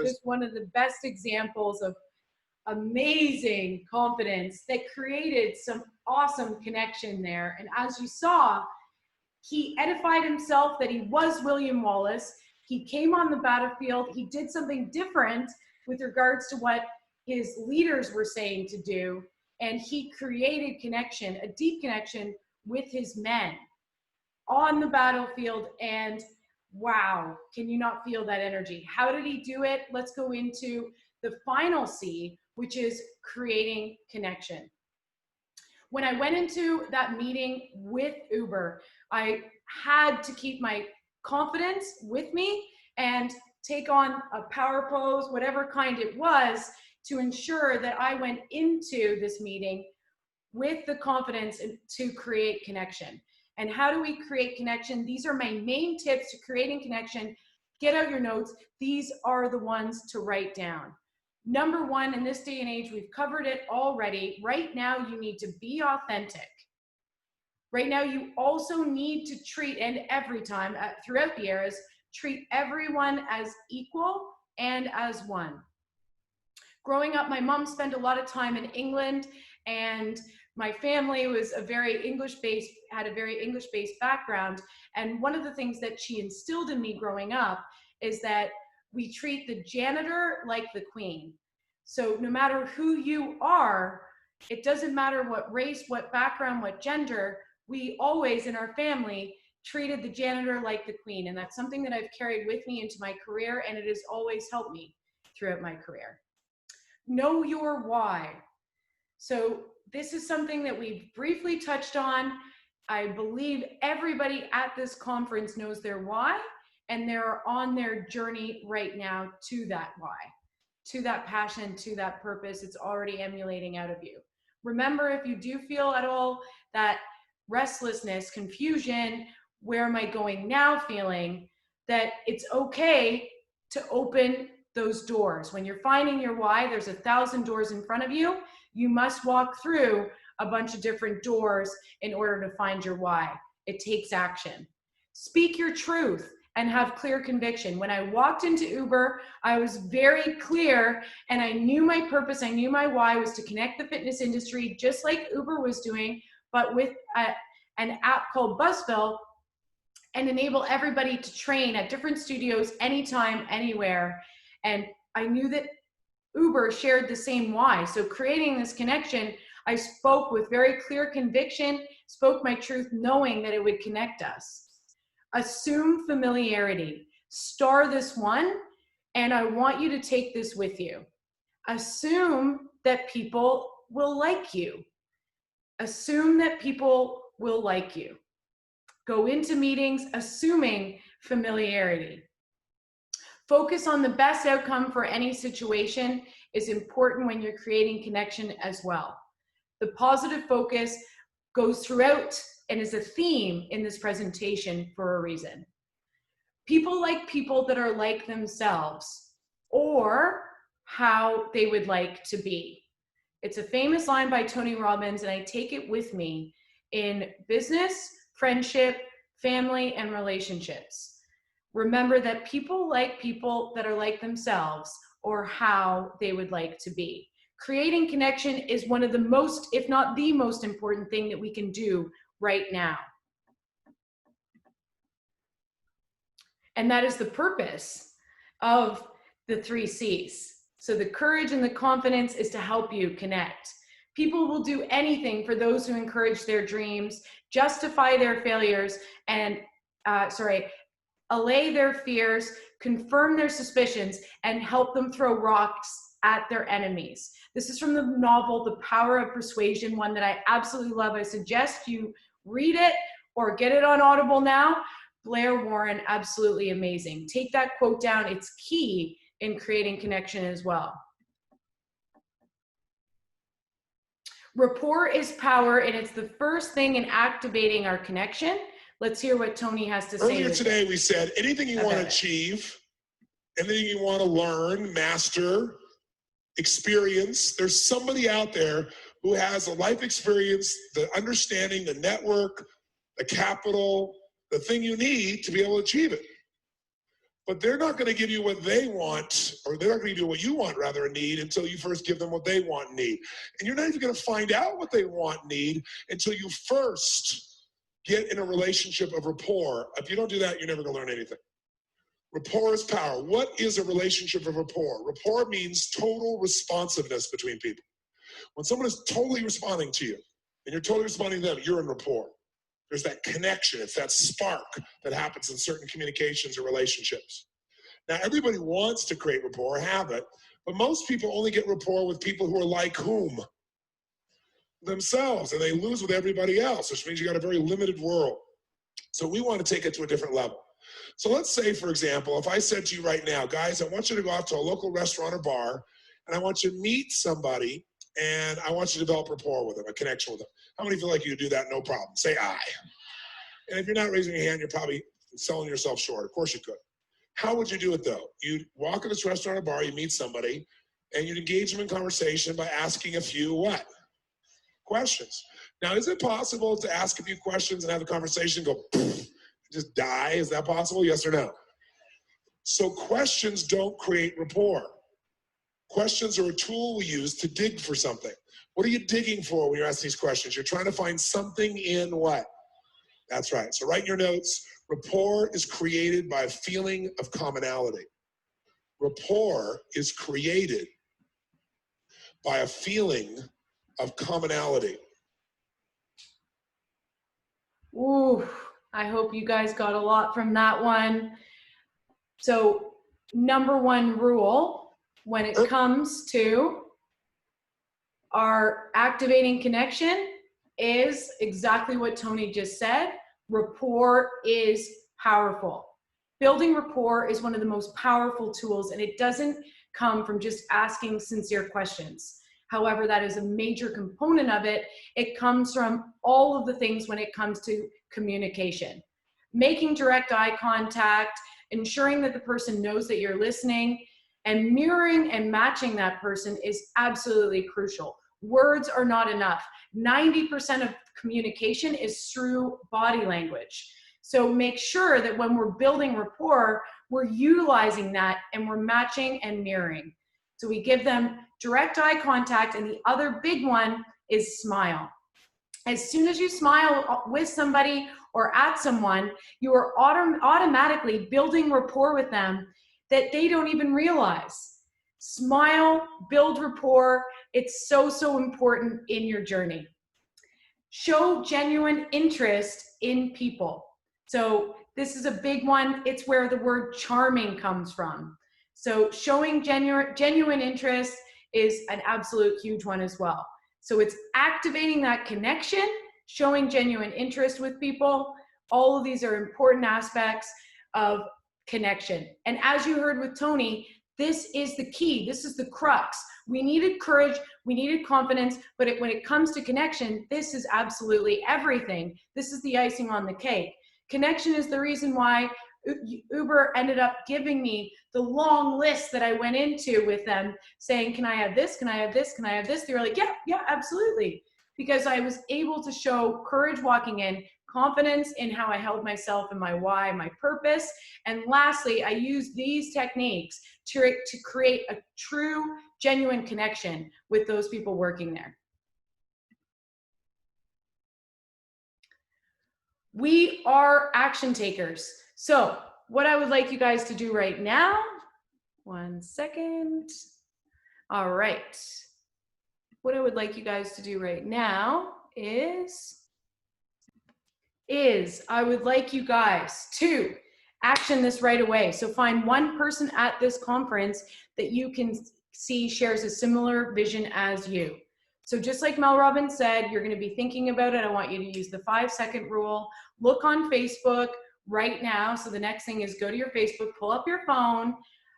Just one of the best examples of amazing confidence that created some awesome connection there. And as you saw, he edified himself that he was William Wallace. He came on the battlefield. He did something different with regards to what his leaders were saying to do. And he created connection, a deep connection with his men on the battlefield. And wow, can you not feel that energy? How did he do it? Let's go into the final C, which is creating connection. When I went into that meeting with Uber, I had to keep my confidence with me and take on a power pose, whatever kind it was, to ensure that I went into this meeting with the confidence to create connection. And how do we create connection? These are my main tips to creating connection. Get out your notes. These are the ones to write down. Number one, in this day and age, we've covered it already. Right now, you need to be authentic. Right now, you also need to treat, and every time throughout the eras, treat everyone as equal and as one. Growing up, my mom spent a lot of time in England, and my family was had a very English-based background. And one of the things that she instilled in me growing up is that we treat the janitor like the queen. So no matter who you are, it doesn't matter what race, what background, what gender, we always in our family treated the janitor like the queen. And that's something that I've carried with me into my career, and it has always helped me throughout my career. Know your why. So this is something that we've briefly touched on. I believe everybody at this conference knows their why, and they're on their journey right now to that why, to that passion, to that purpose. It's already emulating out of you. Remember, if you do feel at all that restlessness, confusion, where am I going now feeling, that it's okay to open those doors. When you're finding your why, there's 1,000 doors in front of you. You must walk through a bunch of different doors in order to find your why. It takes action. Speak your truth and have clear conviction. When I walked into Uber, I was very clear and I knew my purpose. I knew my why was to connect the fitness industry, just like Uber was doing, but with an app called Buzzville, and enable everybody to train at different studios anytime, anywhere. And I knew that Uber shared the same why. So creating this connection, I spoke with very clear conviction, spoke my truth, knowing that it would connect us. Assume familiarity. Star this one, and I want you to take this with you. Assume that people will like you. Assume that people will like you. Go into meetings assuming familiarity. Focus on the best outcome for any situation is important when you're creating connection as well. The positive focus goes throughout and is a theme in this presentation for a reason. People like people that are like themselves or how they would like to be. It's a famous line by Tony Robbins, and I take it with me in business, friendship, family, and relationships. Remember that people like people that are like themselves or how they would like to be. Creating connection is one of the most, if not the most important thing that we can do right now. And that is the purpose of the 3 C's. So the courage and the confidence is to help you connect. People will do anything for those who encourage their dreams, justify their failures, and allay their fears, confirm their suspicions, and help them throw rocks at their enemies. This is from the novel, The Power of Persuasion, one that I absolutely love. I suggest you read it or get it on Audible now. Blair Warren, absolutely amazing. Take that quote down. It's key in creating connection as well. Rapport is power, and it's the first thing in activating our connection. Let's hear what Tony has to say. Earlier today, we said anything you want to achieve, anything you want to learn, master, experience, there's somebody out there who has a life experience, the understanding, the network, the capital, the thing you need to be able to achieve it. But they're not going to give you what they want, or they're not going to give you what you want, rather, and need, until you first give them what they want and need. And you're not even going to find out what they want and need until you first get in a relationship of rapport. If you don't do that, you're never going to learn anything. Rapport is power. What is a relationship of rapport? Rapport means total responsiveness between people. When someone is totally responding to you, and you're totally responding to them, you're in rapport. There's that connection. It's that spark that happens in certain communications or relationships. Now, everybody wants to create rapport, have it, but most people only get rapport with people who are like whom? Themselves, and they lose with everybody else, which means you got a very limited world. So we want to take it to a different level. So let's say, for example, if I said to you right now, guys, I want you to go out to a local restaurant or bar, and I want you to meet somebody, and I want you to develop rapport with them, a connection with them. How many feel like you could do that? No problem. Say I. And if you're not raising your hand, you're probably selling yourself short. Of course you could. How would you do it, though? You'd walk in this restaurant or bar, you meet somebody, and you'd engage them in conversation by asking a few what? Questions. Now, is it possible to ask a few questions and have a conversation go poof, just die? Is that possible? Yes or no? So questions don't create rapport. Questions are a tool we use to dig for something. What are you digging for when you're asking these questions? You're trying to find something in what? That's right. So write in your notes, rapport is created by a feeling of commonality. Rapport is created by a feeling of commonality. Ooh, I hope you guys got a lot from that one. So, number 1 rule when it comes to our activating connection is exactly what Tony just said. Rapport is powerful. Building rapport is one of the most powerful tools, and it doesn't come from just asking sincere questions. However, that is a major component of it. It comes from all of the things when it comes to communication. Making direct eye contact, ensuring that the person knows that you're listening, And mirroring and matching that person is absolutely crucial. Words are not enough. 90% of communication is through body language. So make sure that when we're building rapport, we're utilizing that and we're matching and mirroring. So we give them direct eye contact, and the other big one is smile. As soon as you smile with somebody or at someone, you are automatically building rapport with them that they don't even realize. Smile, build rapport. It's so, so important in your journey. Show genuine interest in people. So this is a big one. It's where the word charming comes from. So showing genuine interest is an absolute huge one as well. So it's activating that connection, showing genuine interest with people. All of these are important aspects of connection. And as you heard with Tony, this is the key. This is the crux. We needed courage. We needed confidence. But when it comes to connection, this is absolutely everything. This is the icing on the cake. Connection is the reason why Uber ended up giving me the long list that I went into with them saying, can I have this? Can I have this? Can I have this? They were like, yeah, absolutely. Because I was able to show courage walking in, confidence in how I held myself and my why, my purpose. And lastly, I used these techniques to create a true, genuine connection with those people working there. We are action takers. So what I would like you guys to do right now, one second. All right. What I would like you guys to do right now is I would like you guys to action this right away. So find one person at this conference that you can see shares a similar vision as you. So just like Mel Robbins said, you're going to be thinking about it. I want you to use the 5-second rule. Look on Facebook right now. So the next thing is go to your Facebook, pull up your phone.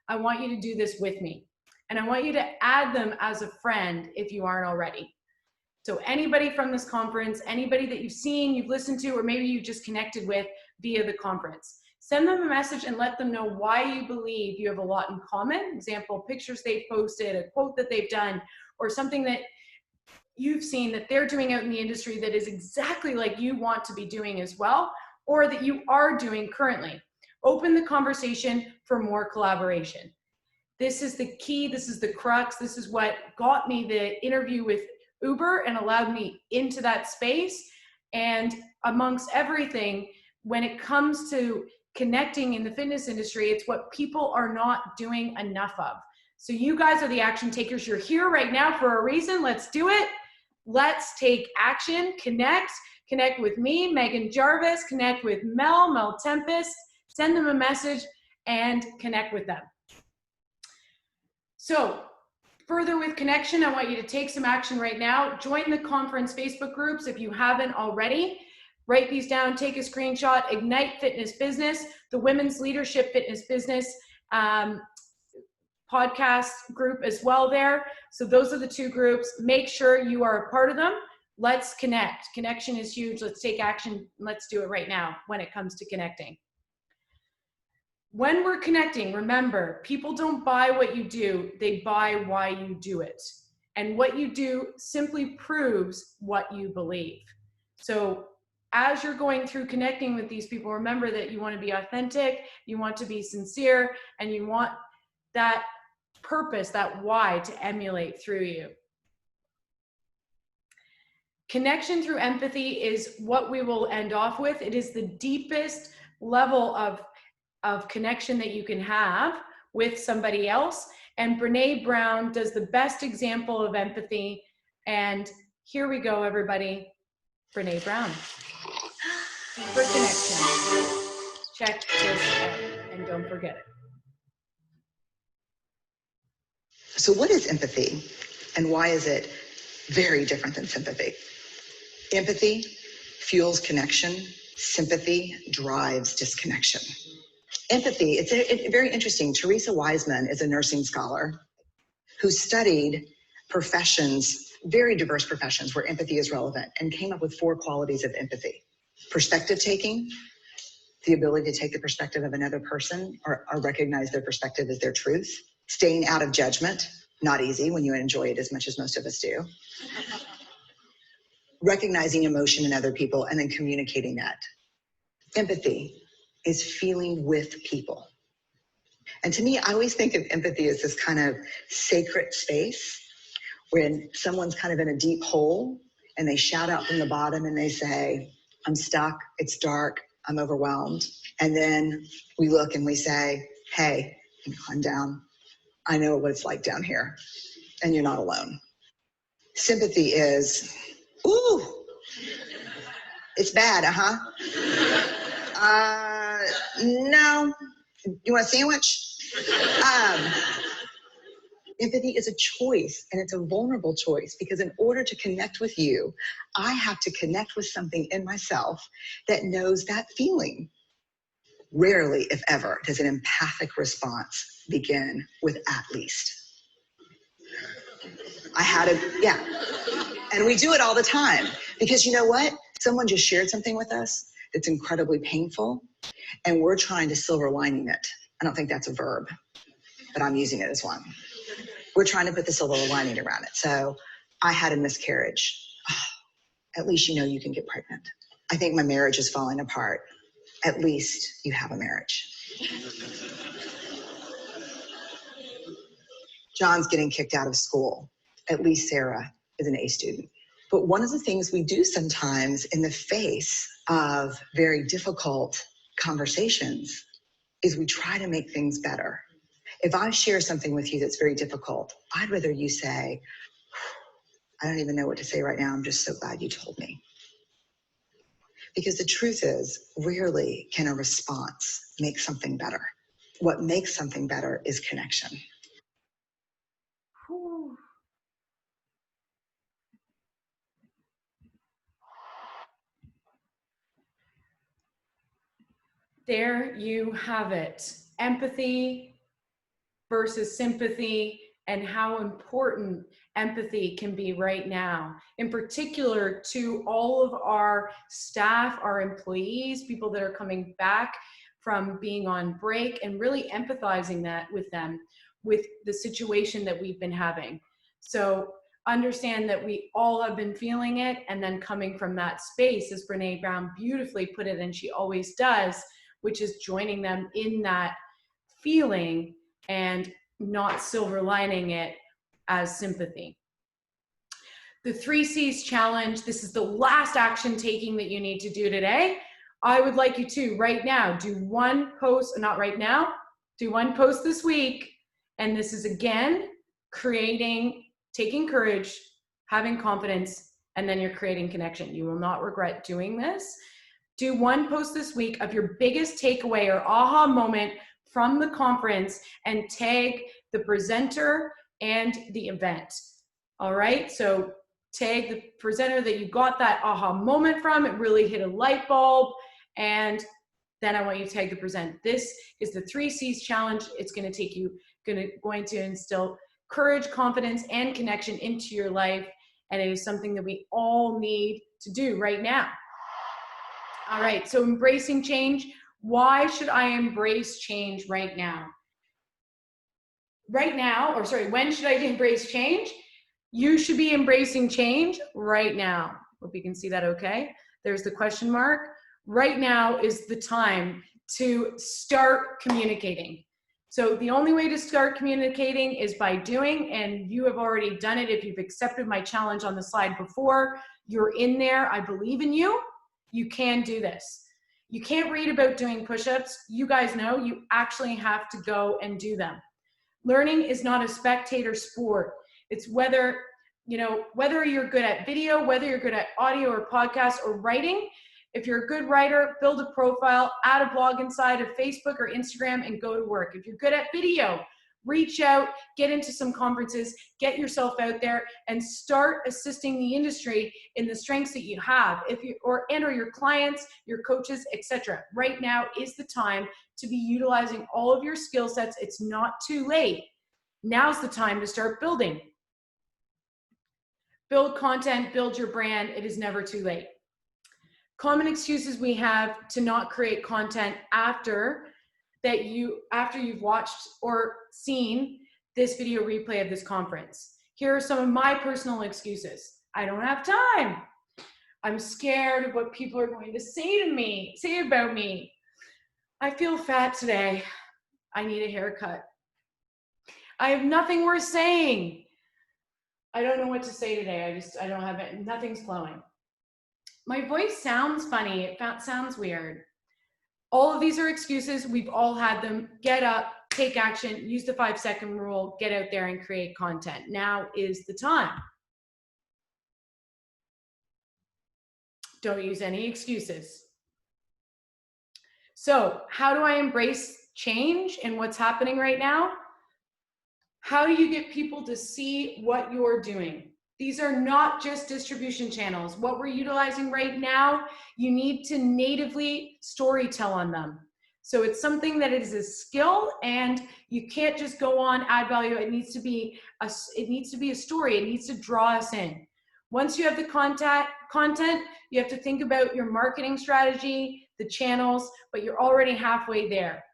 I want you to do this with me. And I want you to add them as a friend if you aren't already. So anybody from this conference, anybody that you've seen, you've listened to, or maybe you just connected with via the conference. Send them a message and let them know why you believe you have a lot in common. Example, pictures they've posted, a quote that they've done, or something that you've seen that they're doing out in the industry that is exactly like you want to be doing as well, or that you are doing currently. Open the conversation for more collaboration. This is the key. This is the crux. This is what got me the interview with Uber and allowed me into that space. And amongst everything, when it comes to connecting in the fitness industry, it's what people are not doing enough of. So you guys are the action takers. You're here right now for a reason. Let's do it. Let's take action. Connect with me, Meghan Jarvis. Connect with Mel Tempest. Send them a message and connect with them. So further with connection, I want you to take some action right now. Join the conference Facebook groups if you haven't already. Write these down, take a screenshot. Ignite Fitness Business, the Women's Leadership Fitness Business podcast group as well there. So those are the two groups. Make sure you are a part of them. Let's connect. Connection is huge. Let's take action. Let's do it right now when it comes to connecting. When we're connecting, remember, people don't buy what you do, they buy why you do it. And what you do simply proves what you believe. So as you're going through connecting with these people, remember that you want to be authentic, you want to be sincere, and you want that purpose, that why, to emulate through you. Connection through empathy is what we will end off with. It is the deepest level of connection that you can have with somebody else. And Brene Brown does the best example of empathy. And here we go, everybody. Brene Brown. For connection. Check this out and don't forget it. So what is empathy and why is it very different than sympathy? Empathy fuels connection. Sympathy drives disconnection. Empathy, it's very interesting. Teresa Wiseman is a nursing scholar who studied professions, very diverse professions where empathy is relevant, and came up with 4 qualities of empathy. Perspective taking, the ability to take the perspective of another person or recognize their perspective as their truth. Staying out of judgment, not easy when you enjoy it as much as most of us do. Recognizing emotion in other people and then communicating that. Empathy is feeling with people. And to me, I always think of empathy as this kind of sacred space when someone's kind of in a deep hole and they shout out from the bottom and they say, I'm stuck, it's dark, I'm overwhelmed. And then we look and we say, hey, climb down. I know what it's like down here, and you're not alone. Sympathy is, ooh, it's bad, no, you want a sandwich? Empathy is a choice, and it's a vulnerable choice, because in order to connect with you, I have to connect with something in myself that knows that feeling. Rarely, if ever, does an empathic response begin with at least. And we do it all the time, because you know what? Someone just shared something with us that's incredibly painful, and we're trying to silver lining it. I don't think that's a verb, but I'm using it as one. We're trying to put the silver lining around it. So I had a miscarriage. Oh, at least you know you can get pregnant. I think my marriage is falling apart. At least you have a marriage. John's getting kicked out of school. At least Sarah is an A student. But one of the things we do sometimes in the face of very difficult conversations is we try to make things better. If I share something with you that's very difficult, I'd rather you say, I don't even know what to say right now. I'm just so glad you told me. Because the truth is, rarely can a response make something better. What makes something better is connection. Whew. There you have it. Empathy versus sympathy, and how important empathy can be right now. In particular, to all of our staff, our employees, people that are coming back from being on break, and really empathizing that with them, with the situation that we've been having. So understand that we all have been feeling it, and then coming from that space, as Brene Brown beautifully put it, and she always does, which is joining them in that feeling and not silver lining it as sympathy. The 3 C's challenge, this is the last action taking that you need to do today. I would like you to right now do one post, not right now, do one post this week. And this is again, taking courage, having confidence, and then you're creating connection. You will not regret doing this. Do one post this week of your biggest takeaway or aha moment from the conference, and tag the presenter and the event. All right, so tag the presenter that you got that aha moment from, it really hit a light bulb, and then I want you to tag the present. This is the 3 C's challenge. It's going to instill courage, confidence, and connection into your life, and it is something that we all need to do right now. All right, so embracing change. Why should I embrace change right now? When should I embrace change? You should be embracing change right now. Hope you can see that okay. There's the question mark. Right now is the time to start communicating. So the only way to start communicating is by doing, and you have already done it. If you've accepted my challenge on the slide before, you're in there. I believe in you. You can do this. You can't read about doing push-ups. You guys know you actually have to go and do them. Learning is not a spectator sport. It's whether you're good at video, whether you're good at audio or podcast or writing. If you're a good writer, build a profile, add a blog inside of Facebook or Instagram, and go to work. If you're good at video, reach out, get into some conferences, get yourself out there, and start assisting the industry in the strengths that you have. Or your clients, your coaches, etc. Right now is the time to be utilizing all of your skill sets. It's not too late. Now's the time to start building. Build content, build your brand. It is never too late. Common excuses we have to not create content after you've watched or seen this video replay of this conference. Here are some of my personal excuses. I don't have time. I'm scared of what people are going to say about me. I feel fat today. I need a haircut. I have nothing worth saying. I don't know what to say today. I don't have it. Nothing's flowing. My voice sounds funny. It sounds weird. All of these are excuses. We've all had them. Get up, take action, use the 5-second rule, get out there and create content. Now is the time. Don't use any excuses. So how do I embrace change and what's happening right now? How do you get people to see what you're doing? These are not just distribution channels. What we're utilizing right now, you need to natively storytell on them. So it's something that is a skill, and you can't just go on, add value. It needs to be a story. It needs to draw us in. Once you have the content, you have to think about your marketing strategy, the channels, but you're already halfway there.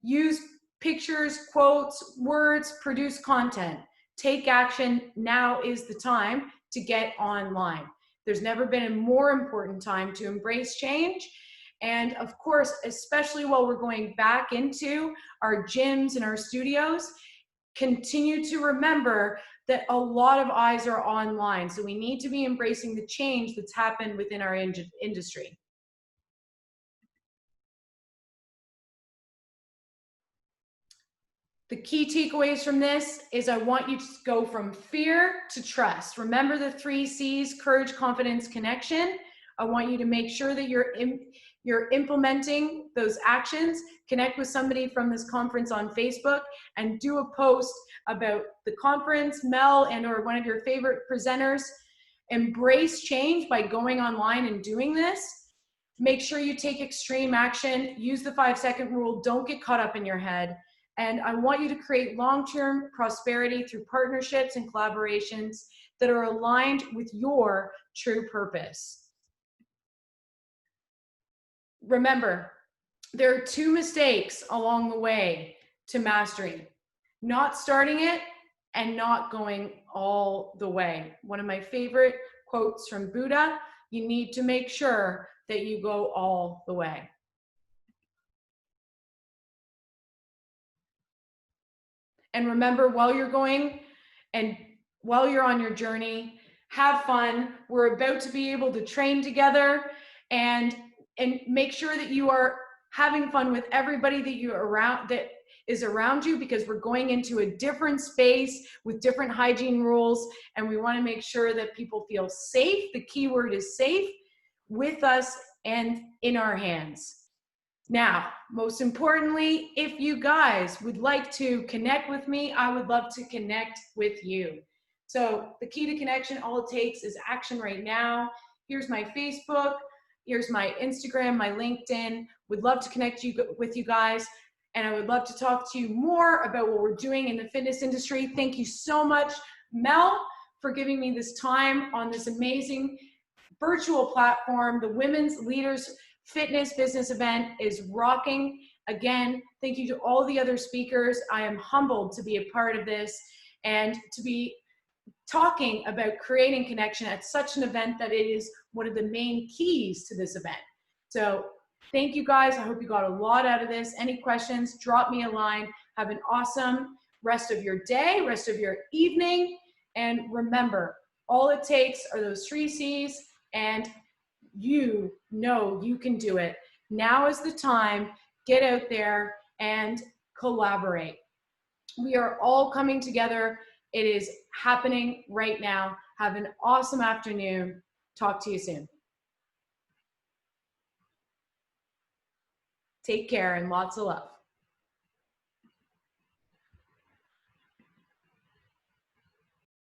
Use pictures, quotes, words, produce content. Take action. Now is the time to get online. There's never been a more important time to embrace change. And of course, especially while we're going back into our gyms and our studios, continue to remember that a lot of eyes are online. So we need to be embracing the change that's happened within our industry. The key takeaways from this is I want you to go from fear to trust. Remember the 3 C's: courage, confidence, connection. I want you to make sure that you're implementing those actions. Connect with somebody from this conference on Facebook and do a post about the conference, Mel and or one of your favorite presenters. Embrace change by going online and doing this. Make sure you take extreme action. Use the 5-second rule. Don't get caught up in your head. And I want you to create long-term prosperity through partnerships and collaborations that are aligned with your true purpose. Remember, there are 2 mistakes along the way to mastery: not starting it and not going all the way. One of my favorite quotes from Buddha: you need to make sure that you go all the way. And remember, while you're going and while you're on your journey, have fun. We're about to be able to train together, and make sure that you are having fun with everybody that is around you, because we're going into a different space with different hygiene rules, and we want to make sure that people feel safe. The key word is safe, with us and in our hands. Now, most importantly, if you guys would like to connect with me, I would love to connect with you. So the key to connection, all it takes is action right now. Here's my Facebook, here's my Instagram, my LinkedIn. Would love to connect with you guys, and I would love to talk to you more about what we're doing in the fitness industry. Thank you so much, Mel, for giving me this time on this amazing virtual platform. The Women's Leaders Fitness Business event is rocking. Again, thank you to all the other speakers. I am humbled to be a part of this and to be talking about creating connection at such an event that it is one of the main keys to this event. So thank you guys. I hope you got a lot out of this. Any questions, drop me a line. Have an awesome rest of your day, rest of your evening. And remember, all it takes are those 3 C's, and you know you can do it. Now is the time. Get out there and collaborate. We are all coming together. It is happening right now. Have an awesome afternoon. Talk to you soon. Take care and lots of love.